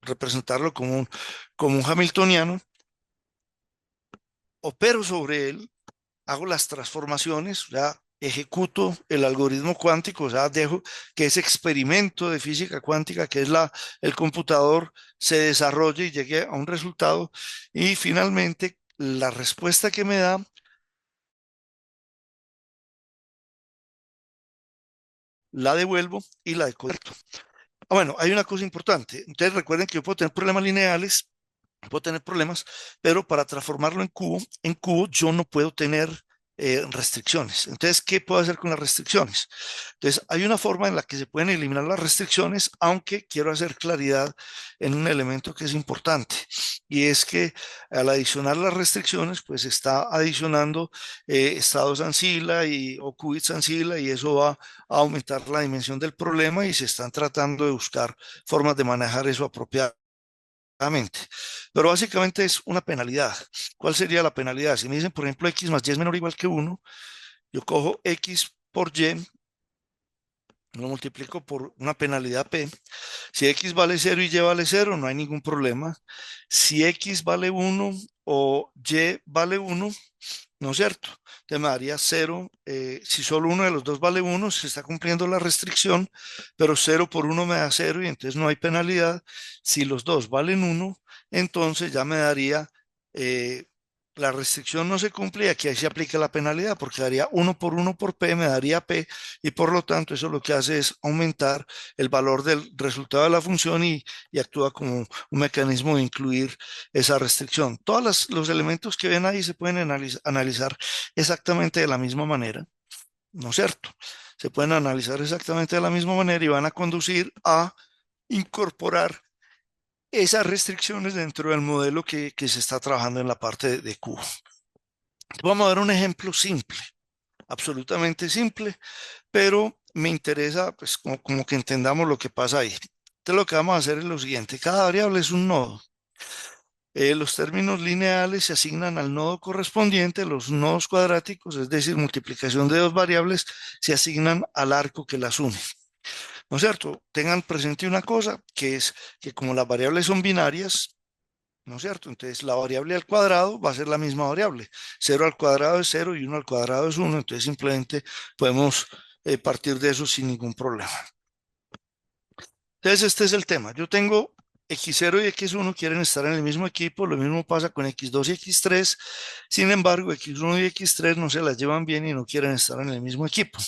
representarlo como un hamiltoniano, opero sobre él, hago las transformaciones, ya ejecuto el algoritmo cuántico, o sea, dejo que ese experimento de física cuántica, que es el computador, se desarrolle y llegue a un resultado, y finalmente la respuesta que me da la devuelvo y la decodifico. Bueno, hay una cosa importante. Ustedes recuerden que yo puedo tener problemas lineales, puedo tener problemas, pero para transformarlo en cubo yo no puedo tener restricciones. Entonces, ¿qué puedo hacer con las restricciones? Entonces, hay una forma en la que se pueden eliminar las restricciones, aunque quiero hacer claridad en un elemento que es importante, y es que al adicionar las restricciones, pues está adicionando estados ancila o qubits ancila, y eso va a aumentar la dimensión del problema y se están tratando de buscar formas de manejar eso apropiadamente. Pero básicamente es una penalidad. ¿Cuál sería la penalidad? Si me dicen, por ejemplo, x más y es menor o igual que 1, yo cojo x por y, lo multiplico por una penalidad p. Si x vale 0 y y vale 0, no hay ningún problema. Si x vale 1 o y vale 1, ¿no es cierto? Te me daría 0. Si solo uno de los dos vale 1, se está cumpliendo la restricción, pero 0 por 1 me da 0 y entonces no hay penalidad. Si los dos valen 1, entonces ya me daría, la restricción no se cumple y aquí ahí se aplica la penalidad porque daría 1 por 1 por p, me daría p, y por lo tanto eso lo que hace es aumentar el valor del resultado de la función y actúa como un mecanismo de incluir esa restricción. Todos los elementos que ven ahí se pueden analizar exactamente de la misma manera, ¿no es cierto? Se pueden analizar exactamente de la misma manera y van a conducir a incorporar esas restricciones dentro del modelo que se está trabajando en la parte de Q. Vamos a dar un ejemplo simple, absolutamente simple, pero me interesa pues como que entendamos lo que pasa ahí. Entonces lo que vamos a hacer es lo siguiente, cada variable es un nodo. Los términos lineales se asignan al nodo correspondiente, los nodos cuadráticos, es decir, multiplicación de dos variables, se asignan al arco que las une. ¿No es cierto? Tengan presente una cosa, que es que como las variables son binarias, ¿no es cierto? Entonces la variable al cuadrado va a ser la misma variable. 0 al cuadrado es 0 y 1 al cuadrado es 1, entonces simplemente podemos partir de eso sin ningún problema. Entonces este es el tema. Yo tengo x0 y x1 quieren estar en el mismo equipo, lo mismo pasa con x2 y x3, sin embargo x1 y x3 no se las llevan bien y no quieren estar en el mismo equipo.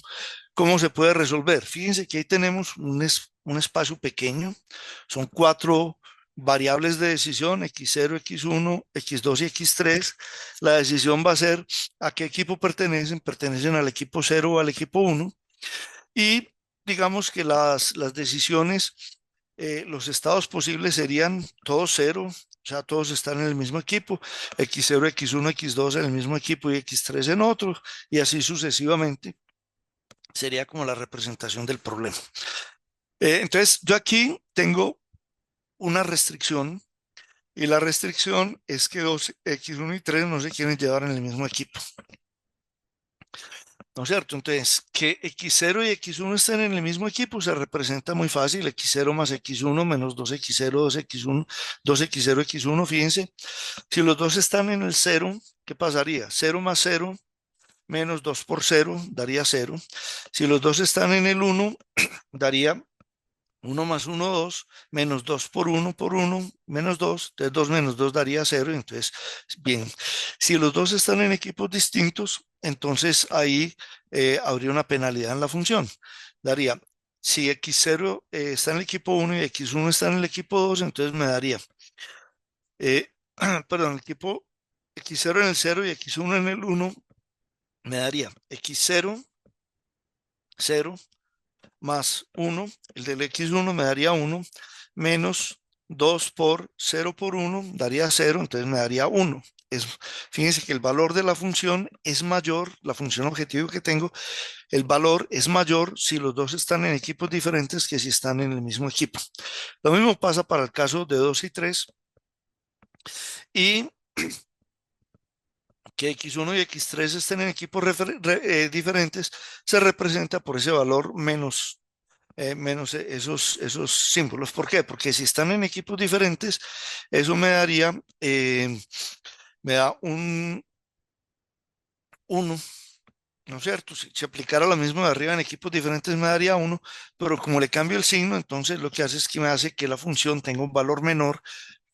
¿Cómo se puede resolver? Fíjense que ahí tenemos un espacio pequeño, son cuatro variables de decisión, x0, x1, x2 y x3. La decisión va a ser a qué equipo pertenecen, pertenecen al equipo 0 o al equipo 1. Y digamos que las decisiones, los estados posibles serían todos 0, o sea, todos están en el mismo equipo, x0, x1, x2 en el mismo equipo y x3 en otro, y así sucesivamente. Sería como la representación del problema. Entonces, yo aquí tengo una restricción y la restricción es que dos x1 y 3 no se quieren llevar en el mismo equipo. ¿No es cierto? Entonces, que x0 y x1 estén en el mismo equipo se representa muy fácil, x0 más x1 menos 2x0, 2x1, 2x0, x1, fíjense, si los dos están en el 0, ¿qué pasaría? 0 más 0 menos 2 por 0 daría 0. Si los dos están en el 1, daría 1 más 1, 2, menos 2 por 1, menos 2, entonces 2 menos 2 daría 0, entonces, bien, si los dos están en equipos distintos, entonces ahí habría una penalidad en la función. Daría, si x0 está en el equipo 1 y x1 está en el equipo 2, entonces me daría, perdón, el equipo x0 en el 0 y x1 en el 1, me daría x0, 0, más 1, el del x1 me daría 1, menos 2 por 0 por 1 daría 0, entonces me daría 1. Fíjense que el valor de la función es mayor, la función objetivo que tengo, el valor es mayor si los dos están en equipos diferentes que si están en el mismo equipo. Lo mismo pasa para el caso de 2 y 3 y que x1 y x3 estén en equipos diferentes se representa por ese valor menos esos símbolos. ¿Por qué? Porque si están en equipos diferentes, eso me da un 1, ¿no es cierto? Si aplicara lo mismo de arriba en equipos diferentes me daría 1, pero como le cambio el signo, entonces lo que hace es que me hace que la función tenga un valor menor.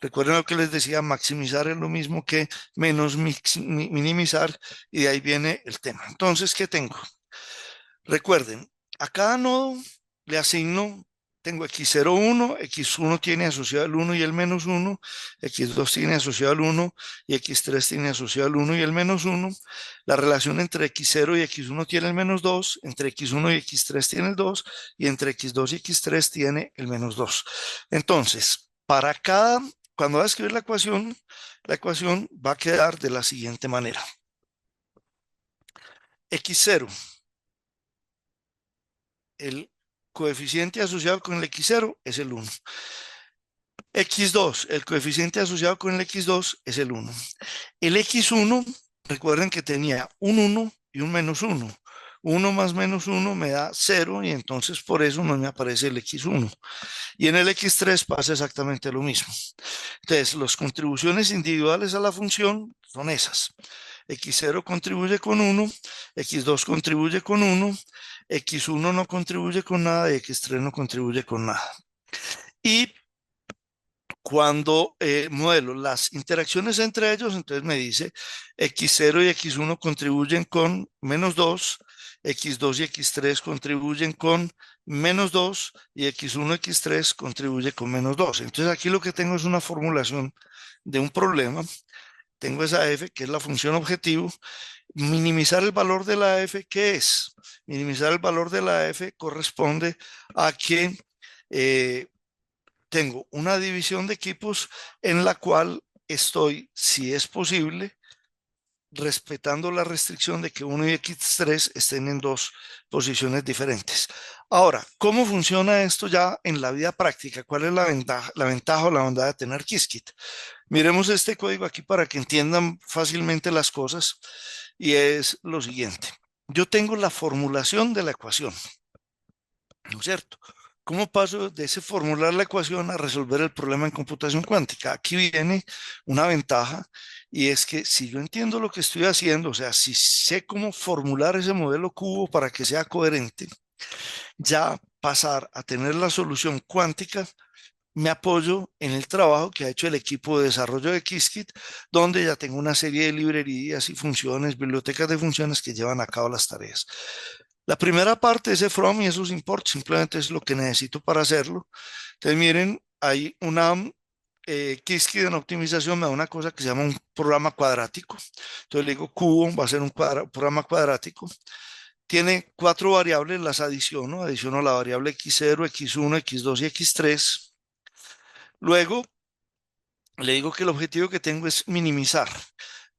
Recuerden lo que les decía, maximizar es lo mismo que menos minimizar, y de ahí viene el tema. Entonces, ¿qué tengo? Recuerden, a cada nodo le asigno, tengo x0, 1, x1 tiene asociado el 1 y el menos 1, x2 tiene asociado el 1 y x3 tiene asociado el 1 y el menos 1. La relación entre x0 y x1 tiene el menos 2, entre x1 y x3 tiene el 2 y entre x2 y x3 tiene el menos 2. Entonces, cuando va a escribir la ecuación va a quedar de la siguiente manera. x0, el coeficiente asociado con el x0 es el 1. x2, el coeficiente asociado con el x2 es el 1. El x1, recuerden que tenía un 1 y un menos 1. 1 más menos 1 me da 0 y entonces por eso no me aparece el x1. Y en el x3 pasa exactamente lo mismo. Entonces, las contribuciones individuales a la función son esas. x0 contribuye con 1, x2 contribuye con 1, x1 no contribuye con nada y x3 no contribuye con nada. Y cuando modelo las interacciones entre ellos, entonces me dice x0 y x1 contribuyen con menos 2, x2 y x3 contribuyen con menos 2 y x1 y x3 contribuye con menos 2. Entonces aquí lo que tengo es una formulación de un problema. Tengo esa f, que es la función objetivo. Minimizar el valor de la f, ¿qué es? Minimizar el valor de la f corresponde a que tengo una división de equipos en la cual estoy, si es posible, respetando la restricción de que 1 y x3 estén en dos posiciones diferentes. Ahora, ¿cómo funciona esto ya en la vida práctica? ¿Cuál es la ventaja o la bondad de tener Qiskit? Miremos este código aquí para que entiendan fácilmente las cosas y es lo siguiente. Yo tengo la formulación de la ecuación, ¿no es cierto? ¿Cómo paso de ese formular la ecuación a resolver el problema en computación cuántica? Aquí viene una ventaja y es que si yo entiendo lo que estoy haciendo, o sea, si sé cómo formular ese modelo cubo para que sea coherente, ya pasar a tener la solución cuántica, me apoyo en el trabajo que ha hecho el equipo de desarrollo de Qiskit, donde ya tengo una serie de librerías y funciones, bibliotecas de funciones que llevan a cabo las tareas. La primera parte, ese from y esos import, simplemente es lo que necesito para hacerlo. Entonces, miren, hay una Qiskit en optimización, me da una cosa que se llama un programa cuadrático. Entonces le digo cubo, va a ser un programa cuadrático. Tiene cuatro variables, las adiciono la variable x0, x1, x2 y x3. Luego le digo que el objetivo que tengo es minimizar.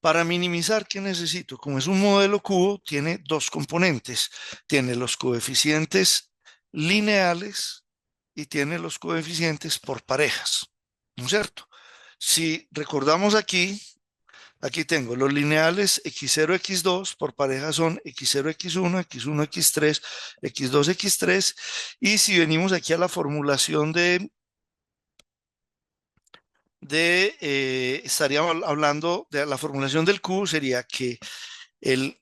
Para minimizar, ¿qué necesito? Como es un modelo cubo, tiene dos componentes. Tiene los coeficientes lineales y tiene los coeficientes por parejas, ¿no es cierto? Si recordamos aquí, aquí tengo los lineales x0, x2, por pareja son x0, x1, x1, x3, x2, x3. Y si venimos aquí a la formulación estaríamos hablando de la formulación del cubo, sería que el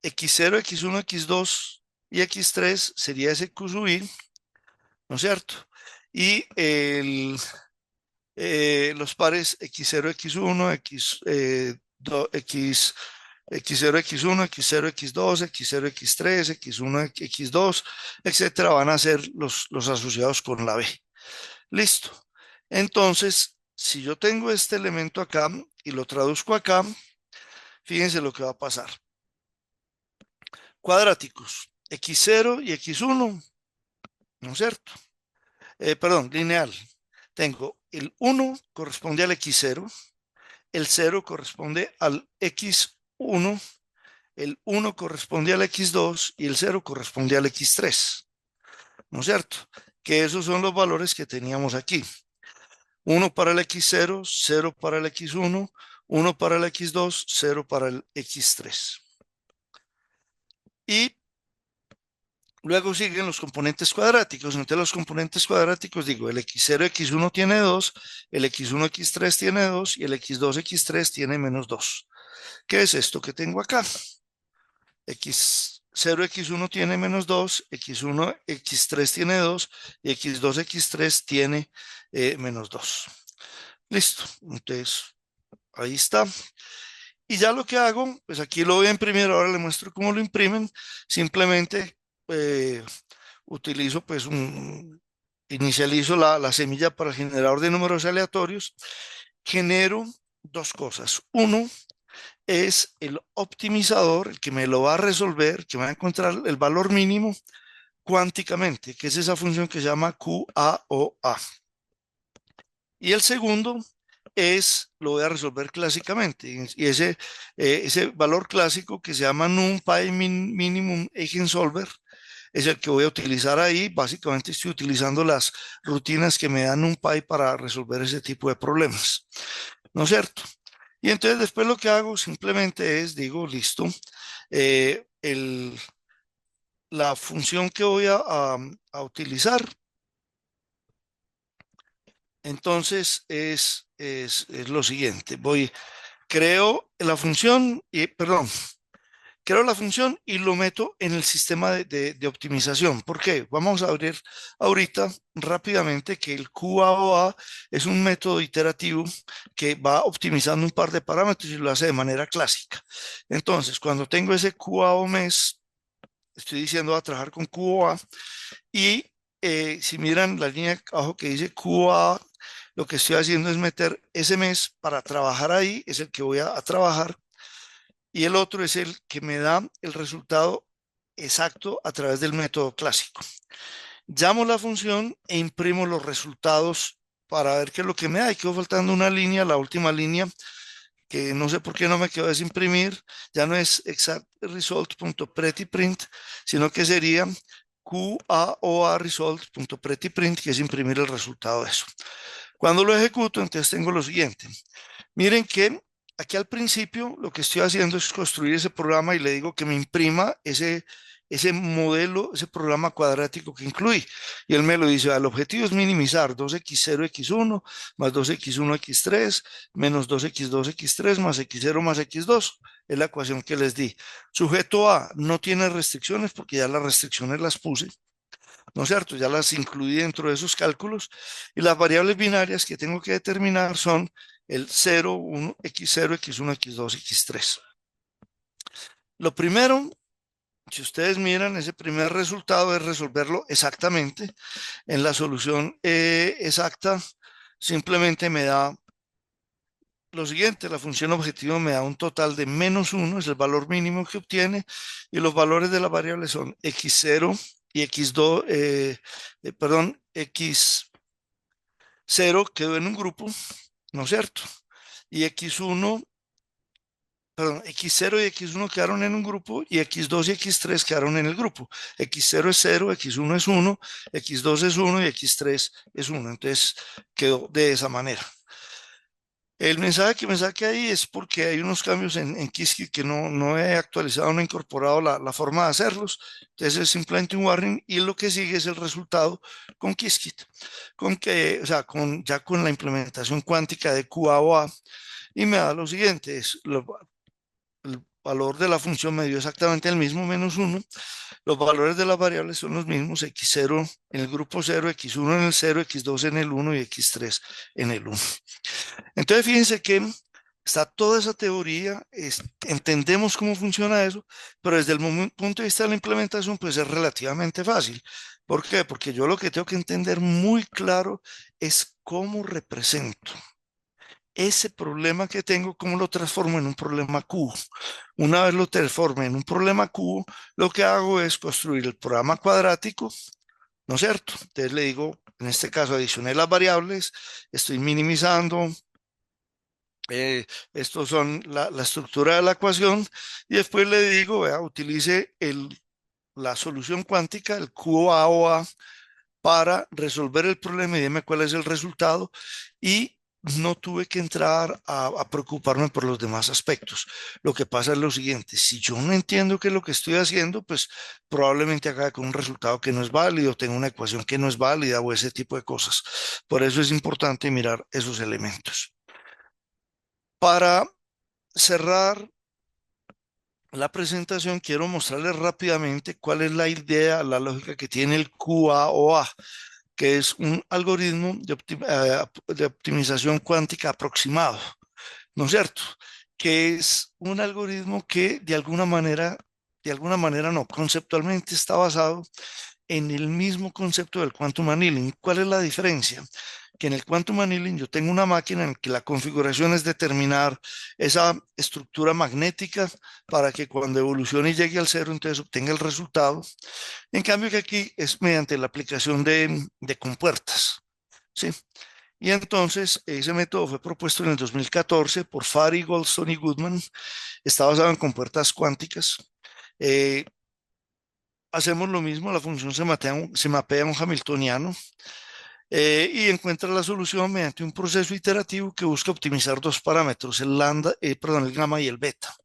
x0, x1, x2 y x3 sería ese q sub i, ¿no es cierto? Y los pares x0, x1, x0, x1, x0, x2, x0, x3, x1, x2, etcétera, van a ser los asociados con la b. Listo. Entonces, si yo tengo este elemento acá y lo traduzco acá, fíjense lo que va a pasar. Cuadráticos, x0 y x1, ¿no es cierto? Perdón, lineal. Tengo el 1 corresponde al x0, el 0 corresponde al x1, el 1 corresponde al x2 y el 0 corresponde al x3, ¿no es cierto? Que esos son los valores que teníamos aquí. 1 para el x0, 0 para el x1, 1 para el x2, 0 para el x3. Y luego siguen los componentes cuadráticos. Entre los componentes cuadráticos digo, el x0, x1 tiene 2, el x1, x3 tiene 2 y el x2, x3 tiene menos 2. ¿Qué es esto que tengo acá? X0, x1 tiene menos 2, x1, x3 tiene 2 y x2, x3 tiene menos 2. Listo. Entonces, ahí está. Y ya lo que hago, pues aquí lo voy a imprimir, ahora le muestro cómo lo imprimen. Simplemente eh, utilizo inicializo la semilla para el generador de números aleatorios. Genero dos cosas. Uno es el optimizador, el que me lo va a resolver, que va a encontrar el valor mínimo cuánticamente, que es esa función que se llama QAOA. Y el segundo lo voy a resolver clásicamente. Y ese valor clásico que se llama NumPy Minimum Eigensolver es el que voy a utilizar ahí. Básicamente estoy utilizando las rutinas que me da NumPy para resolver ese tipo de problemas, ¿no es cierto? Y entonces después lo que hago simplemente es, digo, listo, eh, el, la función que voy a utilizar, entonces es lo siguiente. Creo la función y, perdón, creo la función y lo meto en el sistema de optimización. ¿Por qué? Vamos a abrir ahorita rápidamente que el QAOA es un método iterativo que va optimizando un par de parámetros y lo hace de manera clásica. Entonces, cuando tengo ese QAO mes, estoy diciendo a trabajar con QAA y si miran la línea abajo que dice QA, lo que estoy haciendo es meter ese mes para trabajar ahí, es el que voy a trabajar, y el otro es el que me da el resultado exacto a través del método clásico. Llamo la función e imprimo los resultados para ver qué es lo que me da. Y quedó faltando una línea, la última línea, que no sé por qué no me quedó desimprimir. Ya no es exactResult.prettyPrint, sino que sería QAOA result.prettyprint, que es imprimir el resultado de eso. Cuando lo ejecuto, entonces tengo lo siguiente. Miren que aquí al principio lo que estoy haciendo es construir ese programa y le digo que me imprima ese modelo, ese programa cuadrático que incluí. Y él me lo dice, el objetivo es minimizar 2x0x1 más 2x1x3 menos 2x2x3 más x0 más x2. Es la ecuación que les di. Sujeto A no tiene restricciones porque ya las restricciones las puse. ¿No es cierto? Ya las incluí dentro de esos cálculos y las variables binarias que tengo que determinar son el 0, 1, x0, x1, x2, x3. Lo primero, si ustedes miran, ese primer resultado es resolverlo exactamente. En la solución exacta, simplemente me da lo siguiente, la función objetivo me da un total de -1, es el valor mínimo que obtiene, y los valores de la variable son x0 y x2, perdón, x0 quedó en un grupo, ¿no es cierto? Y x1, perdón, x0 y x1 quedaron en un grupo y x2 y x3 quedaron en el grupo. x0 es 0, x1 es 1, x2 es 1 y x3 es 1. Entonces quedó de esa manera. El mensaje que me saque ahí es porque hay unos cambios en Qiskit que no he actualizado, no he incorporado la forma de hacerlos. Entonces es simplemente un warning y lo que sigue es el resultado con Qiskit. Con que, o sea, ya con la implementación cuántica de QAOA y me da lo siguiente, el valor de la función me dio exactamente el mismo, -1. Los valores de las variables son los mismos, x0 en el grupo 0, x1 en el 0, x2 en el 1 y x3 en el 1. Entonces, fíjense que está toda esa teoría, entendemos cómo funciona eso, pero desde el punto de vista de la implementación, pues es relativamente fácil. ¿Por qué? Porque yo lo que tengo que entender muy claro es cómo represento ese problema que tengo, cómo lo transformo en un problema cubo. Una vez lo transforme en un problema cubo, lo que hago es construir el programa cuadrático, ¿no es cierto? Entonces le digo, en este caso, adicioné las variables, estoy minimizando, estos son la estructura de la ecuación y después le digo, vea, utilice la solución cuántica, el QAOA, para resolver el problema y dime cuál es el resultado y no tuve que entrar a preocuparme por los demás aspectos. Lo que pasa es lo siguiente, si yo no entiendo qué es lo que estoy haciendo, pues probablemente acabe con un resultado que no es válido, tengo una ecuación que no es válida o ese tipo de cosas. Por eso es importante mirar esos elementos. Para cerrar la presentación, quiero mostrarles rápidamente cuál es la idea, la lógica que tiene el QAOA, que es un algoritmo de optimización cuántica aproximado, ¿no es cierto? Que es un algoritmo que de alguna manera no, conceptualmente está basado en el mismo concepto del quantum annealing. ¿Cuál es la diferencia? Que en el quantum annealing yo tengo una máquina en que la configuración es determinar esa estructura magnética para que cuando evolucione y llegue al cero, entonces obtenga el resultado. En cambio que aquí es mediante la aplicación de compuertas, ¿sí? Y entonces ese método fue propuesto en el 2014 por Fari, Goldstone y Goodman. Está basado en compuertas cuánticas. Eh, Hacemos lo mismo, la función se mapea a un hamiltoniano y encuentra la solución mediante un proceso iterativo que busca optimizar dos parámetros, el gamma y el beta,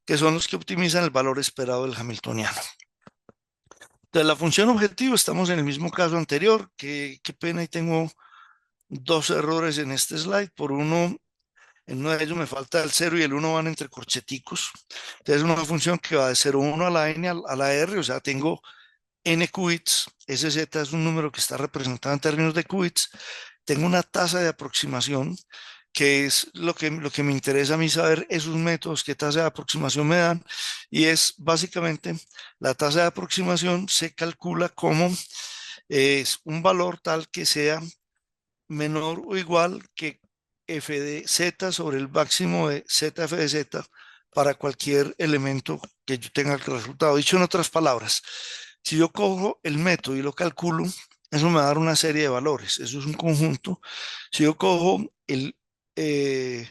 que son los que optimizan el valor esperado del hamiltoniano. De la función objetivo estamos en el mismo caso anterior, qué pena, y tengo dos errores en este slide. En uno de ellos me falta el 0 y el 1 van entre corcheticos. Entonces es una función que va de 0,1 a la n a la r, o sea, tengo n qubits, sz es un número que está representado en términos de qubits, tengo una tasa de aproximación, que es lo que me interesa a mí saber, esos métodos, qué tasa de aproximación me dan, y es básicamente la tasa de aproximación se calcula como es un valor tal que sea menor o igual que f de z sobre el máximo de zf de z para cualquier elemento que yo tenga el resultado. Dicho en otras palabras, si yo cojo el método y lo calculo, eso me va a dar una serie de valores. Eso es un conjunto. Si yo cojo eh,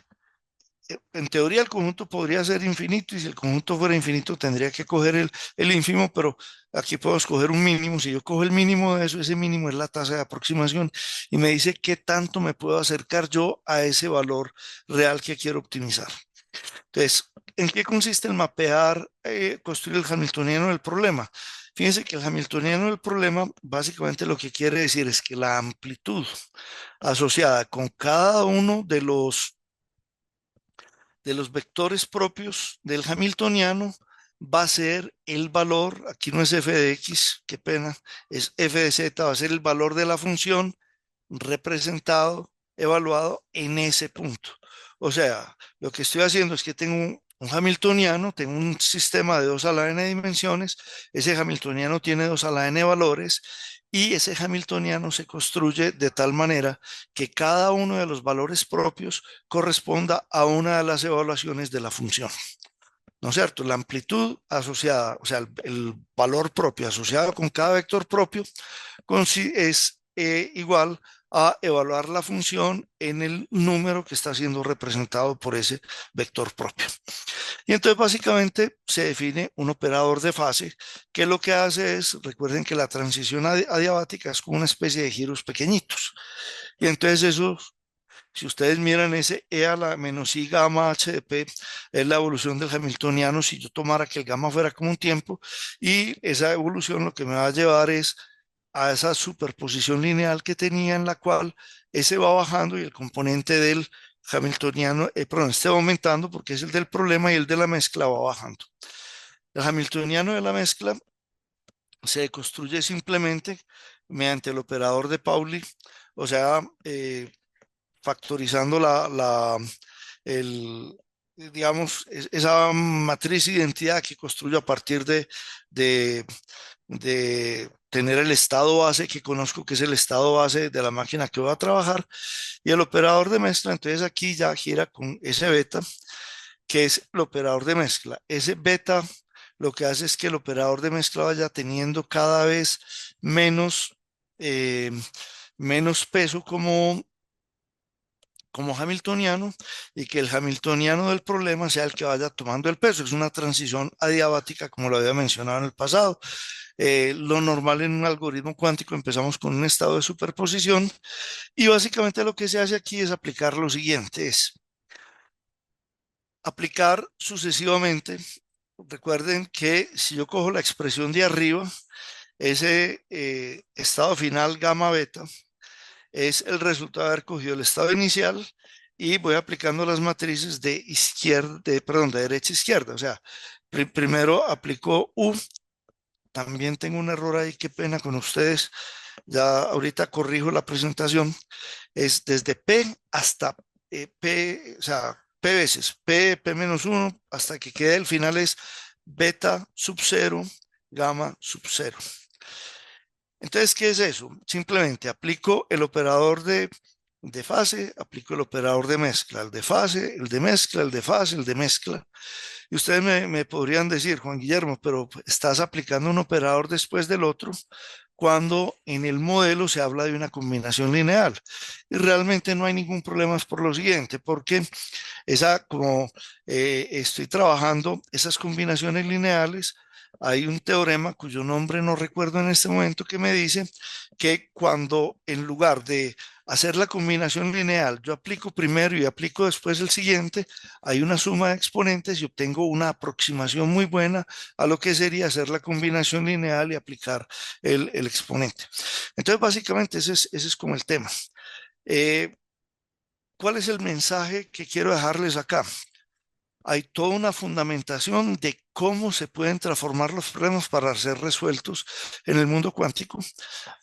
en teoría el conjunto podría ser infinito y si el conjunto fuera infinito tendría que coger el ínfimo, pero aquí puedo escoger un mínimo. Si yo cojo el mínimo de eso, ese mínimo es la tasa de aproximación y me dice qué tanto me puedo acercar yo a ese valor real que quiero optimizar. Entonces, ¿en qué consiste el mapear, construir el hamiltoniano del problema? Fíjense que el hamiltoniano del problema básicamente lo que quiere decir es que la amplitud asociada con cada uno de los vectores propios del hamiltoniano va a ser el valor, aquí no es f de x, qué pena, es f de z, va a ser el valor de la función representado, evaluado en ese punto. O sea, lo que estoy haciendo es que tengo un hamiltoniano, tengo un sistema de 2 a la n dimensiones, ese hamiltoniano tiene 2 a la n valores y ese hamiltoniano se construye de tal manera que cada uno de los valores propios corresponda a una de las evaluaciones de la función. ¿No es cierto? La amplitud asociada, o sea, el valor propio asociado con cada vector propio es igual a evaluar la función en el número que está siendo representado por ese vector propio. Y entonces básicamente se define un operador de fase que lo que hace es, recuerden que la transición adiabática es como una especie de giros pequeñitos. Y entonces eso, si ustedes miran ese E a la menos I gamma H de P, es la evolución del hamiltoniano si yo tomara que el gamma fuera como un tiempo y esa evolución lo que me va a llevar es a esa superposición lineal que tenía en la cual ese va bajando y el componente del hamiltoniano, perdón, este va aumentando porque es el del problema y el de la mezcla va bajando. El hamiltoniano de la mezcla se construye simplemente mediante el operador de Pauli, o sea, factorizando el, digamos, esa matriz de identidad que construyo a partir de, de tener el estado base que conozco que es el estado base de la máquina que voy a trabajar y el operador de mezcla, entonces aquí ya gira con ese beta, que es el operador de mezcla. Ese beta lo que hace es que el operador de mezcla vaya teniendo cada vez menos, eh, menos peso como hamiltoniano y que el hamiltoniano del problema sea el que vaya tomando el peso. Es una transición adiabática, como lo había mencionado en el pasado. Lo normal en un algoritmo cuántico empezamos con un estado de superposición y básicamente lo que se hace aquí es aplicar lo siguiente, es aplicar sucesivamente. Recuerden que si yo cojo la expresión de arriba, ese estado final gamma beta es el resultado de haber cogido el estado inicial y voy aplicando las matrices de izquierda, perdón, de derecha a izquierda. O sea, primero aplico U, también tengo un error ahí, qué pena con ustedes. Ya ahorita corrijo la presentación. Es desde P hasta P, o sea, P veces, P menos 1, hasta que quede el final es beta sub 0, gamma sub 0. Entonces, ¿qué es eso? Simplemente aplico el operador de fase, aplico el operador de mezcla, el de fase, el de mezcla, el de fase, el de mezcla. Y ustedes me podrían decir, Juan Guillermo, pero estás aplicando un operador después del otro cuando en el modelo se habla de una combinación lineal. Y realmente no hay ningún problema es por lo siguiente, porque como estoy trabajando esas combinaciones lineales, hay un teorema cuyo nombre no recuerdo en este momento que me dice que cuando en lugar de hacer la combinación lineal, yo aplico primero y aplico después el siguiente, hay una suma de exponentes y obtengo una aproximación muy buena a lo que sería hacer la combinación lineal y aplicar el exponente. Entonces, básicamente ese es como el tema. Eh, ¿Cuál es el mensaje que quiero dejarles acá? Hay toda una fundamentación de cómo se pueden transformar los problemas para ser resueltos en el mundo cuántico.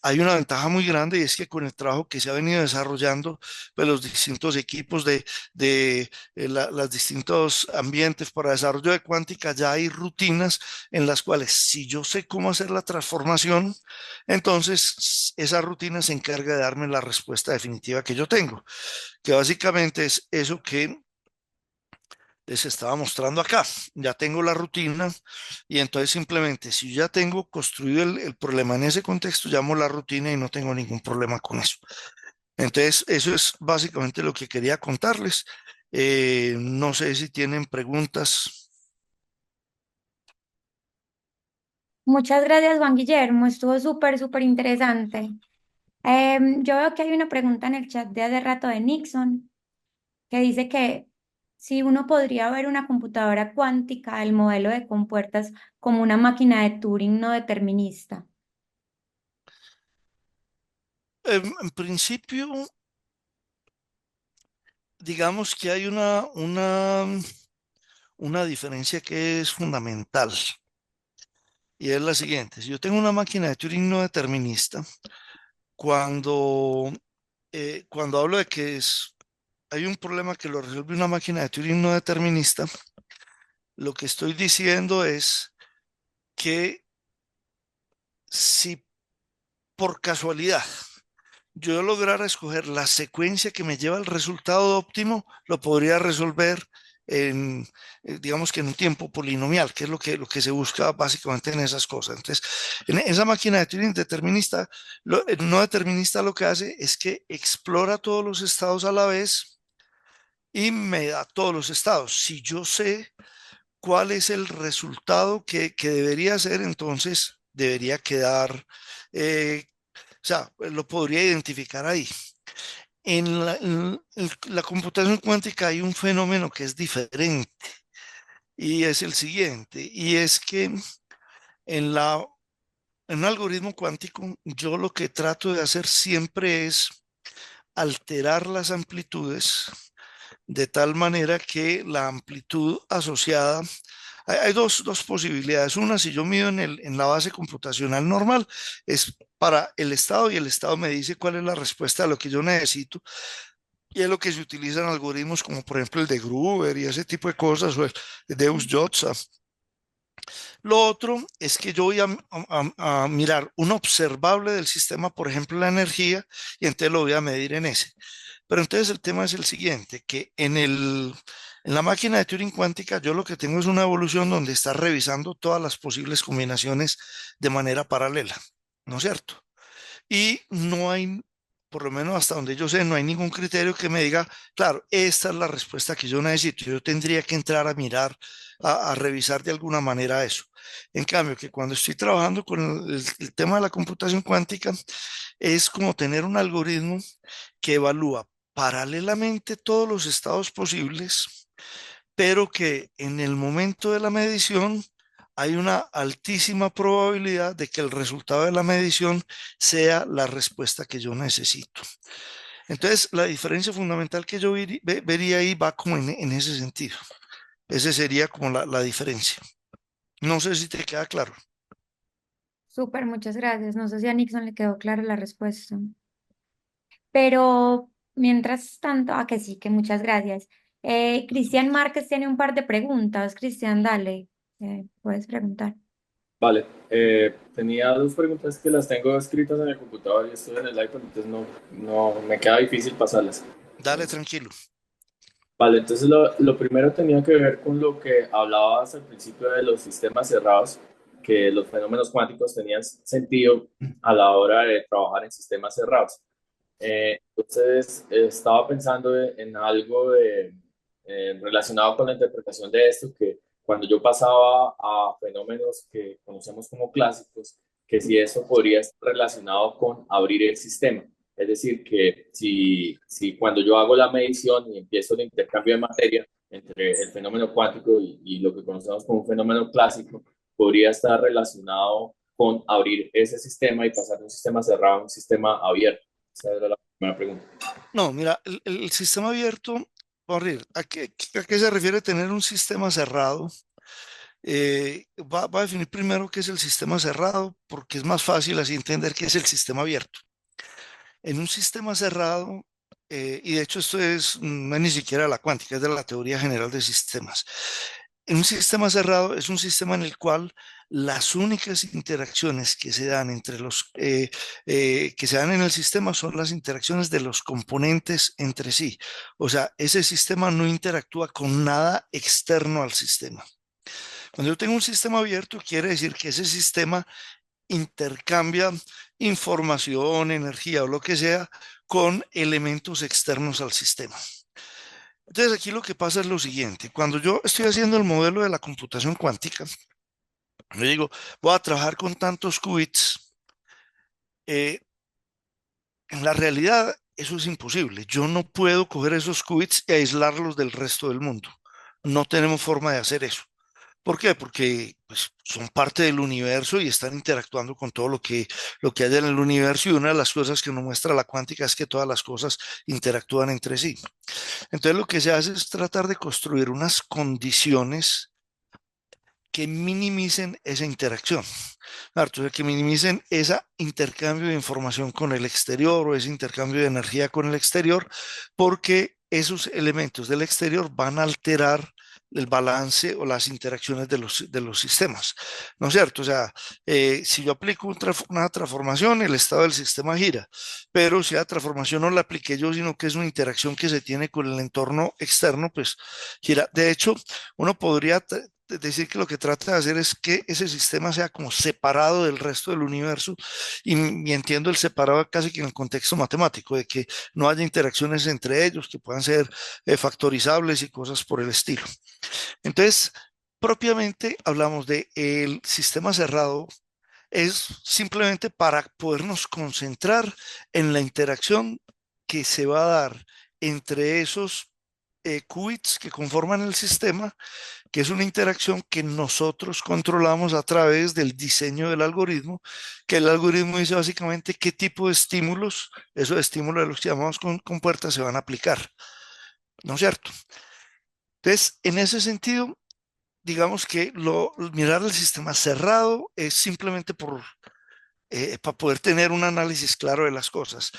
Hay una ventaja muy grande y es que con el trabajo que se ha venido desarrollando, pues los distintos equipos de los distintos ambientes para desarrollo de cuántica, ya hay rutinas en las cuales si yo sé cómo hacer la transformación, entonces esa rutina se encarga de darme la respuesta definitiva que yo tengo, que básicamente es eso que les estaba mostrando acá. Ya tengo la rutina y entonces simplemente si yo ya tengo construido el problema en ese contexto, llamo la rutina y no tengo ningún problema con eso. Entonces, eso es básicamente lo que quería contarles. No sé si tienen preguntas.
Muchas gracias, Juan Guillermo. Estuvo súper interesante. Yo veo que hay una pregunta en el chat de hace rato de Nixon que dice que si uno podría ver una computadora cuántica, el modelo de compuertas, como una máquina de Turing no determinista.
En principio, digamos que hay una diferencia que es fundamental y es la siguiente. Si yo tengo una máquina de Turing no determinista, cuando, cuando hablo de que hay un problema que lo resuelve una máquina de Turing no determinista, lo que estoy diciendo es que si por casualidad yo lograra escoger la secuencia que me lleva al resultado óptimo, lo podría resolver en, digamos que en un tiempo polinomial, que es lo que se busca básicamente en esas cosas. Entonces, en esa máquina de Turing determinista, no determinista lo que hace es que explora todos los estados a la vez y me da todos los estados. Si yo sé cuál es el resultado que debería ser, entonces debería quedar, o sea, lo podría identificar ahí. En la computación cuántica hay un fenómeno que es diferente y es el siguiente, y es que en en un algoritmo cuántico yo lo que trato de hacer siempre es alterar las amplitudes de tal manera que la amplitud asociada, hay dos posibilidades. Una, si yo mido en la base computacional normal, es para el estado y el estado me dice cuál es la respuesta a lo que yo necesito. Y es lo que se utiliza en algoritmos como por ejemplo el de Gruber y ese tipo de cosas, o el de Deus-Jotza. Lo otro es que yo voy a mirar un observable del sistema, por ejemplo la energía, y entonces lo voy a medir en ese. Pero entonces el tema es el siguiente, que en la máquina de Turing cuántica yo lo que tengo es una evolución donde está revisando todas las posibles combinaciones de manera paralela, ¿no es cierto? Y no hay, por lo menos hasta donde yo sé, no hay ningún criterio que me diga, claro, esta es la respuesta que yo necesito. Yo tendría que entrar a mirar, a revisar de alguna manera eso. En cambio, que cuando estoy trabajando con el tema de la computación cuántica, es como tener un algoritmo que evalúa paralelamente todos los estados posibles, pero que en el momento de la medición hay una altísima probabilidad de que el resultado de la medición sea la respuesta que yo necesito. Entonces, la diferencia fundamental que yo vería ahí va como en ese sentido. Ese sería como la diferencia. No sé si te queda claro.
Súper, muchas gracias. No sé si a Nixon le quedó clara la respuesta. Pero mientras tanto, que sí, que muchas gracias. Cristian Márquez tiene un par de preguntas. Cristian, dale, puedes preguntar.
Vale, tenía dos preguntas que las tengo escritas en el computador y estoy en el iPad, entonces no me queda difícil pasarlas.
Dale tranquilo.
Vale, entonces lo primero tenía que ver con lo que hablabas al principio de los sistemas cerrados, que los fenómenos cuánticos tenían sentido a la hora de trabajar en sistemas cerrados. Entonces, estaba pensando en algo relacionado con la interpretación de esto, que cuando yo pasaba a fenómenos que conocemos como clásicos, que si eso podría estar relacionado con abrir el sistema. Es decir, que si cuando yo hago la medición y empiezo el intercambio de materia entre el fenómeno cuántico y lo que conocemos como un fenómeno clásico, podría estar relacionado con abrir ese sistema y pasar de un sistema cerrado a un sistema abierto. Esa era la primera pregunta.
No, mira, el sistema abierto, ¿a qué se refiere tener un sistema cerrado? Va a definir primero qué es el sistema cerrado, porque es más fácil así entender qué es el sistema abierto. En un sistema cerrado, y de hecho esto no es ni siquiera la cuántica, es de la teoría general de sistemas. En un sistema cerrado es un sistema en el cual las únicas interacciones que se dan que se dan en el sistema son las interacciones de los componentes entre sí. O sea, ese sistema no interactúa con nada externo al sistema. Cuando yo tengo un sistema abierto, quiere decir que ese sistema intercambia información, energía o lo que sea con elementos externos al sistema. Entonces aquí lo que pasa es lo siguiente, cuando yo estoy haciendo el modelo de la computación cuántica, yo digo, voy a trabajar con tantos qubits, eh, en la realidad eso es imposible. Yo no puedo coger esos qubits y aislarlos del resto del mundo. No tenemos forma de hacer eso. ¿Por qué? Porque pues, son parte del universo y están interactuando con todo lo que hay en el universo y una de las cosas que nos muestra la cuántica es que todas las cosas interactúan entre sí. Entonces lo que se hace es tratar de construir unas condiciones que minimicen esa interacción, ¿cierto? Que minimicen ese intercambio de información con el exterior o ese intercambio de energía con el exterior, porque esos elementos del exterior van a alterar el balance o las interacciones de los sistemas, ¿no es cierto? O sea, si yo aplico una transformación, el estado del sistema gira, pero si la transformación no la apliqué yo, sino que es una interacción que se tiene con el entorno externo, pues gira. De hecho, uno podría decir que lo que trata de hacer es que ese sistema sea como separado del resto del universo y entiendo el separado casi que en el contexto matemático, de que no haya interacciones entre ellos que puedan ser factorizables y cosas por el estilo. Entonces, propiamente hablamos de el sistema cerrado es simplemente para podernos concentrar en la interacción que se va a dar entre esos qubits que conforman el sistema, que es una interacción que nosotros controlamos a través del diseño del algoritmo, que el algoritmo dice básicamente qué tipo de estímulos, esos estímulos de los que llamamos con puertas, se van a aplicar, ¿no es cierto? Entonces, en ese sentido, digamos que mirar el sistema cerrado es simplemente para poder tener un análisis claro de las cosas.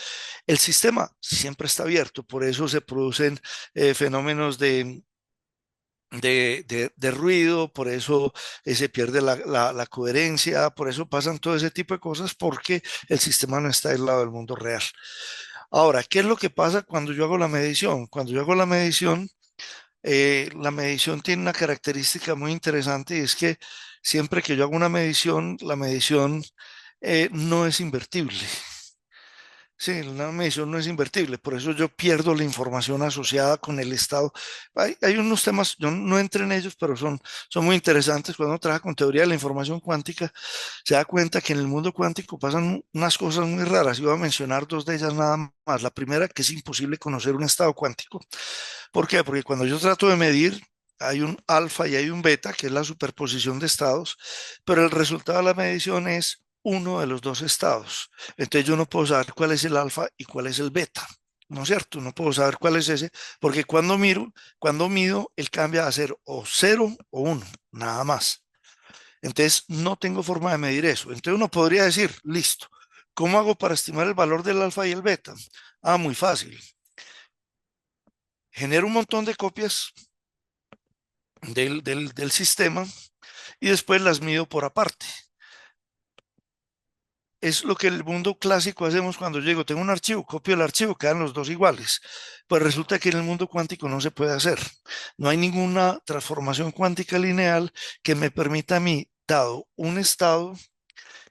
El sistema siempre está abierto, por eso se producen fenómenos de ruido, por eso se pierde la coherencia, por eso pasan todo ese tipo de cosas, porque el sistema no está aislado del mundo real. Ahora, ¿qué es lo que pasa cuando yo hago la medición? Cuando yo hago la medición tiene una característica muy interesante y es que siempre que yo hago una medición, la medición no es invertible. Sí, la medición no es invertible, por eso yo pierdo la información asociada con el estado. Hay unos temas, yo no entré en ellos, pero son muy interesantes. Cuando uno trabaja con teoría de la información cuántica, se da cuenta que en el mundo cuántico pasan unas cosas muy raras. Y voy a mencionar dos de ellas nada más. La primera, que es imposible conocer un estado cuántico. ¿Por qué? Porque cuando yo trato de medir, hay un alfa y hay un beta, que es la superposición de estados, pero el resultado de la medición es uno de los dos estados. Entonces yo no puedo saber cuál es el alfa y cuál es el beta. ¿No es cierto? No puedo saber cuál es ese, porque cuando mido, él cambia a ser o cero o uno, nada más. Entonces no tengo forma de medir eso. Entonces uno podría decir, listo, ¿cómo hago para estimar el valor del alfa y el beta? Ah, muy fácil. Genero un montón de copias del sistema y después las mido por aparte. Es lo que en el mundo clásico hacemos cuando llego, tengo un archivo, copio el archivo, quedan los dos iguales. Pues resulta que en el mundo cuántico no se puede hacer. No hay ninguna transformación cuántica lineal que me permita a mí, dado un estado,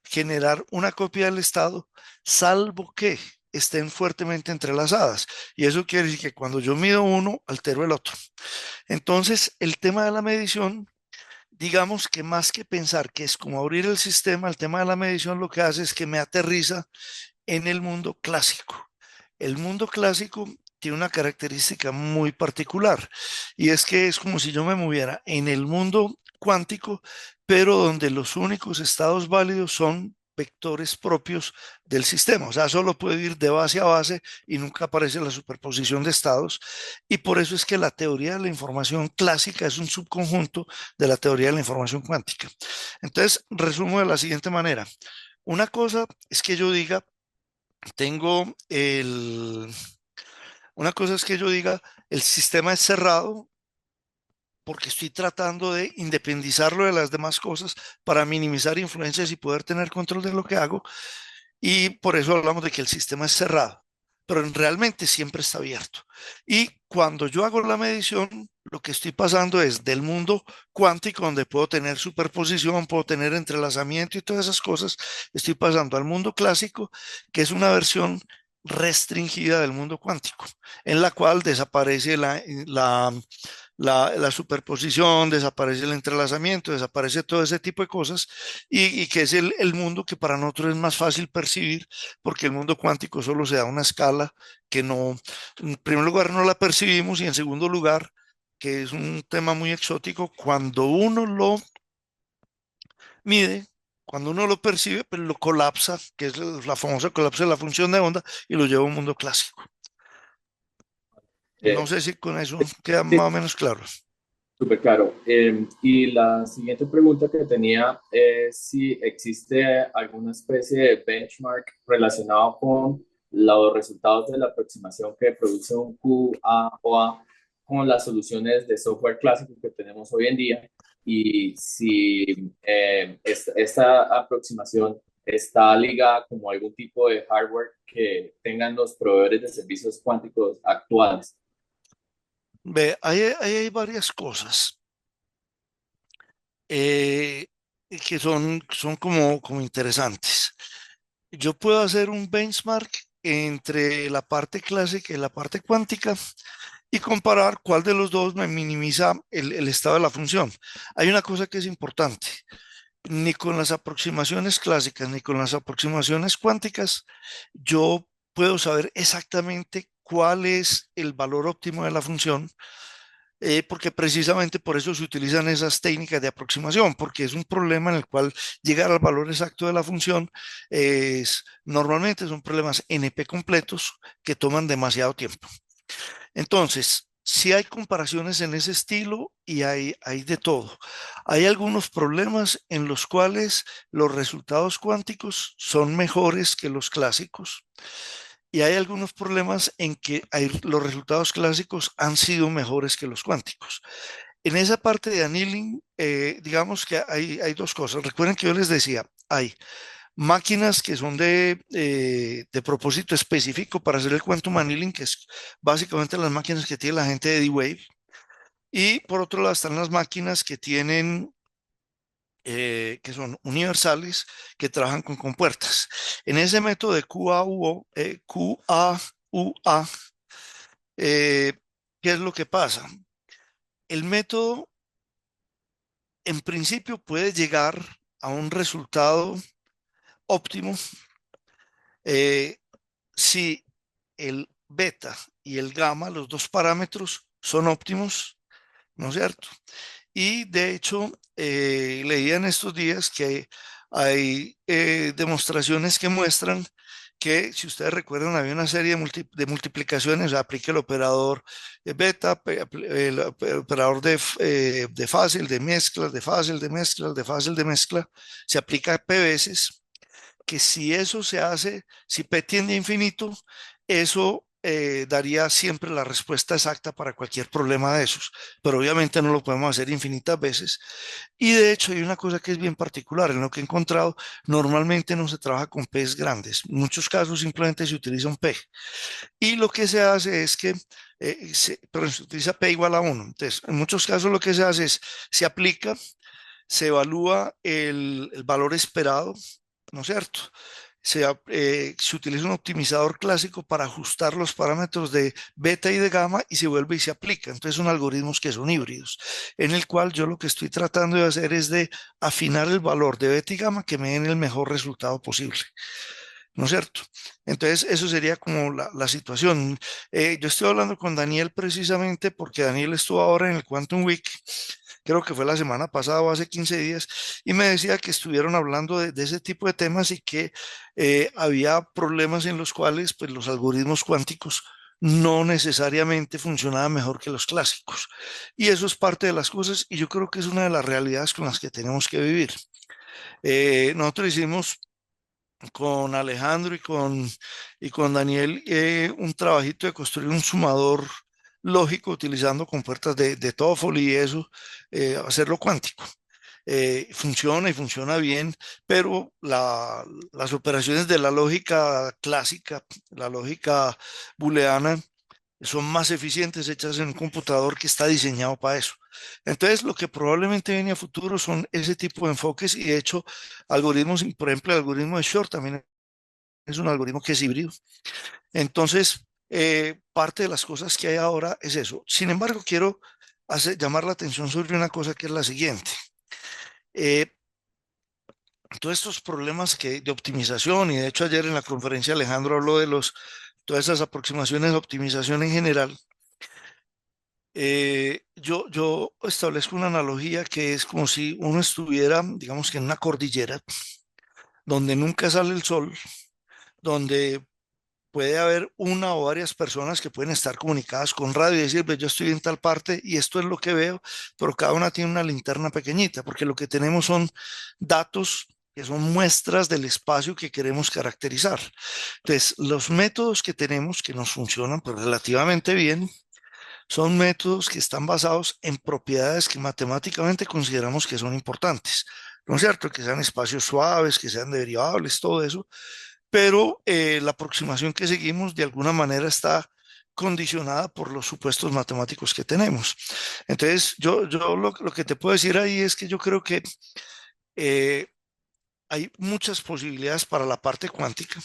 generar una copia del estado, salvo que estén fuertemente entrelazadas. Y eso quiere decir que cuando yo mido uno, altero el otro. Entonces, el tema de la medición, digamos que más que pensar que es como abrir el sistema, el tema de la medición lo que hace es que me aterriza en el mundo clásico. El mundo clásico tiene una característica muy particular y es que es como si yo me moviera en el mundo cuántico, pero donde los únicos estados válidos son vectores propios del sistema. O sea, solo puedo ir de base a base y nunca aparece la superposición de estados. Y por eso es que la teoría de la información clásica es un subconjunto de la teoría de la información cuántica. Entonces, resumo de la siguiente manera. Una cosa es que yo diga, tengo el... Una cosa es que yo diga, el sistema es cerrado porque estoy tratando de independizarlo de las demás cosas para minimizar influencias y poder tener control de lo que hago. Y por eso hablamos de que el sistema es cerrado, pero realmente siempre está abierto. Y cuando yo hago la medición, lo que estoy pasando es del mundo cuántico, donde puedo tener superposición, puedo tener entrelazamiento y todas esas cosas, estoy pasando al mundo clásico, que es una versión restringida del mundo cuántico, en la cual desaparece la superposición, desaparece el entrelazamiento, desaparece todo ese tipo de cosas y que es el mundo que para nosotros es más fácil percibir porque el mundo cuántico solo se da a una escala que no, en primer lugar no la percibimos y en segundo lugar, que es un tema muy exótico, cuando uno lo mide, cuando uno lo percibe, pues lo colapsa, que es la famosa colapso de la función de onda y lo lleva a un mundo clásico. No
Eh,
sé si con eso queda
sí,
más o menos claro.
súper claro. Y la siguiente pregunta que tenía es si existe alguna especie de benchmark relacionado con los resultados de la aproximación que produce un Q, A o A con las soluciones de software clásico que tenemos hoy en día y si esta aproximación está ligada como algún tipo de hardware que tengan los proveedores de servicios cuánticos actuales.
Ve, ahí hay varias cosas eh, que son como interesantes. Yo puedo hacer un benchmark entre la parte clásica y la parte cuántica y comparar cuál de los dos me minimiza el estado de la función. Hay una cosa que es importante. Ni con las aproximaciones clásicas ni con las aproximaciones cuánticas, yo puedo saber exactamente cuál es el valor óptimo de la función, porque precisamente por eso se utilizan esas técnicas de aproximación, porque es un problema en el cual llegar al valor exacto de la función normalmente son problemas NP completos que toman demasiado tiempo. Entonces, sí hay comparaciones en ese estilo y hay de todo. Hay algunos problemas en los cuales los resultados cuánticos son mejores que los clásicos y hay algunos problemas en que los resultados clásicos han sido mejores que los cuánticos. En esa parte de annealing, digamos que hay dos cosas. Recuerden que yo les decía, hay máquinas que son de propósito específico para hacer el quantum annealing, que es básicamente las máquinas que tiene la gente de D-Wave. Y por otro lado están las máquinas que tienen, que son universales, que trabajan con compuertas. En ese método de QAUA, eh, ¿qué es lo que pasa? El método, en principio, puede llegar a un resultado óptimo eh, si el beta y el gamma, los dos parámetros, son óptimos, ¿no es cierto? Y de hecho, leía en estos días que hay demostraciones que muestran que, si ustedes recuerdan, había una serie de multiplicaciones, o sea, aplique el operador beta, el operador de fácil, de mezclas, de fácil, de mezclas, de fácil, de mezcla, se aplica P veces que si eso se hace, si P tiende a infinito, eso daría siempre la respuesta exacta para cualquier problema de esos. Pero obviamente no lo podemos hacer infinitas veces. Y de hecho hay una cosa que es bien particular. En lo que he encontrado, normalmente no se trabaja con P's grandes. En muchos casos simplemente se utiliza un P. Y lo que se hace es que, pero se utiliza P igual a 1. Entonces, en muchos casos lo que se hace es, se aplica, se evalúa el valor esperado, ¿no es cierto? Se utiliza un optimizador clásico para ajustar los parámetros de beta y de gamma y se vuelve y se aplica. Entonces son algoritmos que son híbridos, en el cual yo lo que estoy tratando de hacer es de afinar el valor de beta y gamma que me den el mejor resultado posible. ¿No es cierto? Entonces, eso sería como la situación. Yo estoy hablando con Daniel precisamente porque Daniel estuvo ahora en el Quantum Week, creo que fue la semana pasada o hace 15 días, y me decía que estuvieron hablando de ese tipo de temas y que había problemas en los cuales pues, los algoritmos cuánticos no necesariamente funcionaban mejor que los clásicos. Y eso es parte de las cosas y yo creo que es una de las realidades con las que tenemos que vivir. Nosotros hicimos con Alejandro y con Daniel un trabajito de construir un sumador lógico utilizando compuertas de Toffoli y eso, hacerlo cuántico. Funciona y funciona bien, pero las operaciones de la lógica clásica, la lógica booleana, son más eficientes hechas en un computador que está diseñado para eso. Entonces, lo que probablemente viene a futuro son ese tipo de enfoques y de hecho, algoritmos, por ejemplo, el algoritmo de Shor también es un algoritmo que es híbrido. Entonces, parte de las cosas que hay ahora es eso. Sin embargo, quiero llamar la atención sobre una cosa que es la siguiente. Eh, todos estos problemas de optimización, y de hecho ayer en la conferencia Alejandro habló de todas esas aproximaciones de optimización en general. Yo establezco una analogía que es como si uno estuviera, digamos que en una cordillera donde nunca sale el sol, donde puede haber una o varias personas que pueden estar comunicadas con radio y decir, "Ve, yo estoy en tal parte y esto es lo que veo", pero cada una tiene una linterna pequeñita, porque lo que tenemos son datos que son muestras del espacio que queremos caracterizar. Entonces, los métodos que tenemos que nos funcionan pues, relativamente bien son métodos que están basados en propiedades que matemáticamente consideramos que son importantes. ¿No es cierto? Que sean espacios suaves, que sean derivables, todo eso, pero la aproximación que seguimos de alguna manera está condicionada por los supuestos matemáticos que tenemos. Entonces, yo lo que te puedo decir ahí es que yo creo que eh, hay muchas posibilidades para la parte cuántica,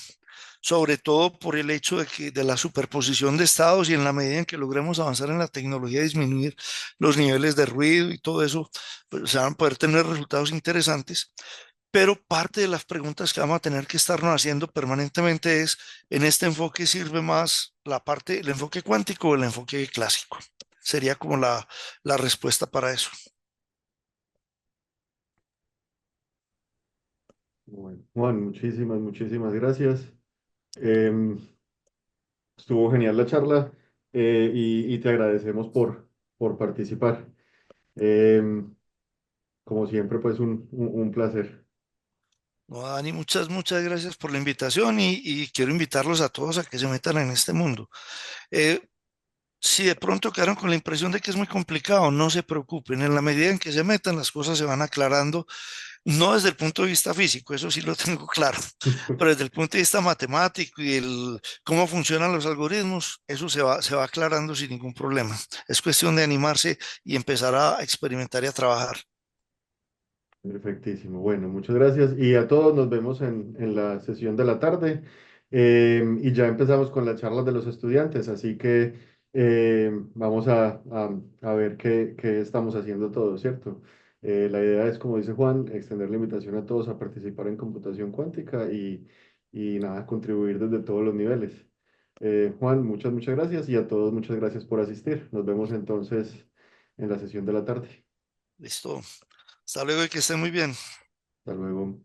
sobre todo por el hecho de la superposición de estados y en la medida en que logremos avanzar en la tecnología, disminuir los niveles de ruido y todo eso, pues, se van a poder tener resultados interesantes. Pero parte de las preguntas que vamos a tener que estarnos haciendo permanentemente es, ¿en este enfoque sirve más el enfoque cuántico o el enfoque clásico? Sería como la respuesta para eso.
Bueno, Juan, muchísimas gracias. Em, Estuvo genial la charla, y te agradecemos por participar. Em, Como siempre, pues un placer.
No, Dani, muchas gracias por la invitación y quiero invitarlos a todos a que se metan en este mundo. Eh, si de pronto quedaron con la impresión de que es muy complicado, no se preocupen. En la medida en que se metan, las cosas se van aclarando, no desde el punto de vista físico, eso sí lo tengo claro, pero desde el punto de vista matemático y cómo funcionan los algoritmos, eso se va aclarando sin ningún problema. Es cuestión de animarse y empezar a experimentar y a trabajar.
Perfectísimo. Bueno, muchas gracias. Y a todos nos vemos en la sesión de la tarde. Y ya empezamos con las charlas de los estudiantes, así que vamos a ver qué estamos haciendo todos, ¿cierto? La idea es, como dice Juan, extender la invitación a todos a participar en computación cuántica y nada, contribuir desde todos los niveles. Juan, muchas gracias y a todos muchas gracias por asistir. Nos vemos entonces en la sesión de la tarde.
Listo. Hasta luego y que estén muy bien.
Hasta luego.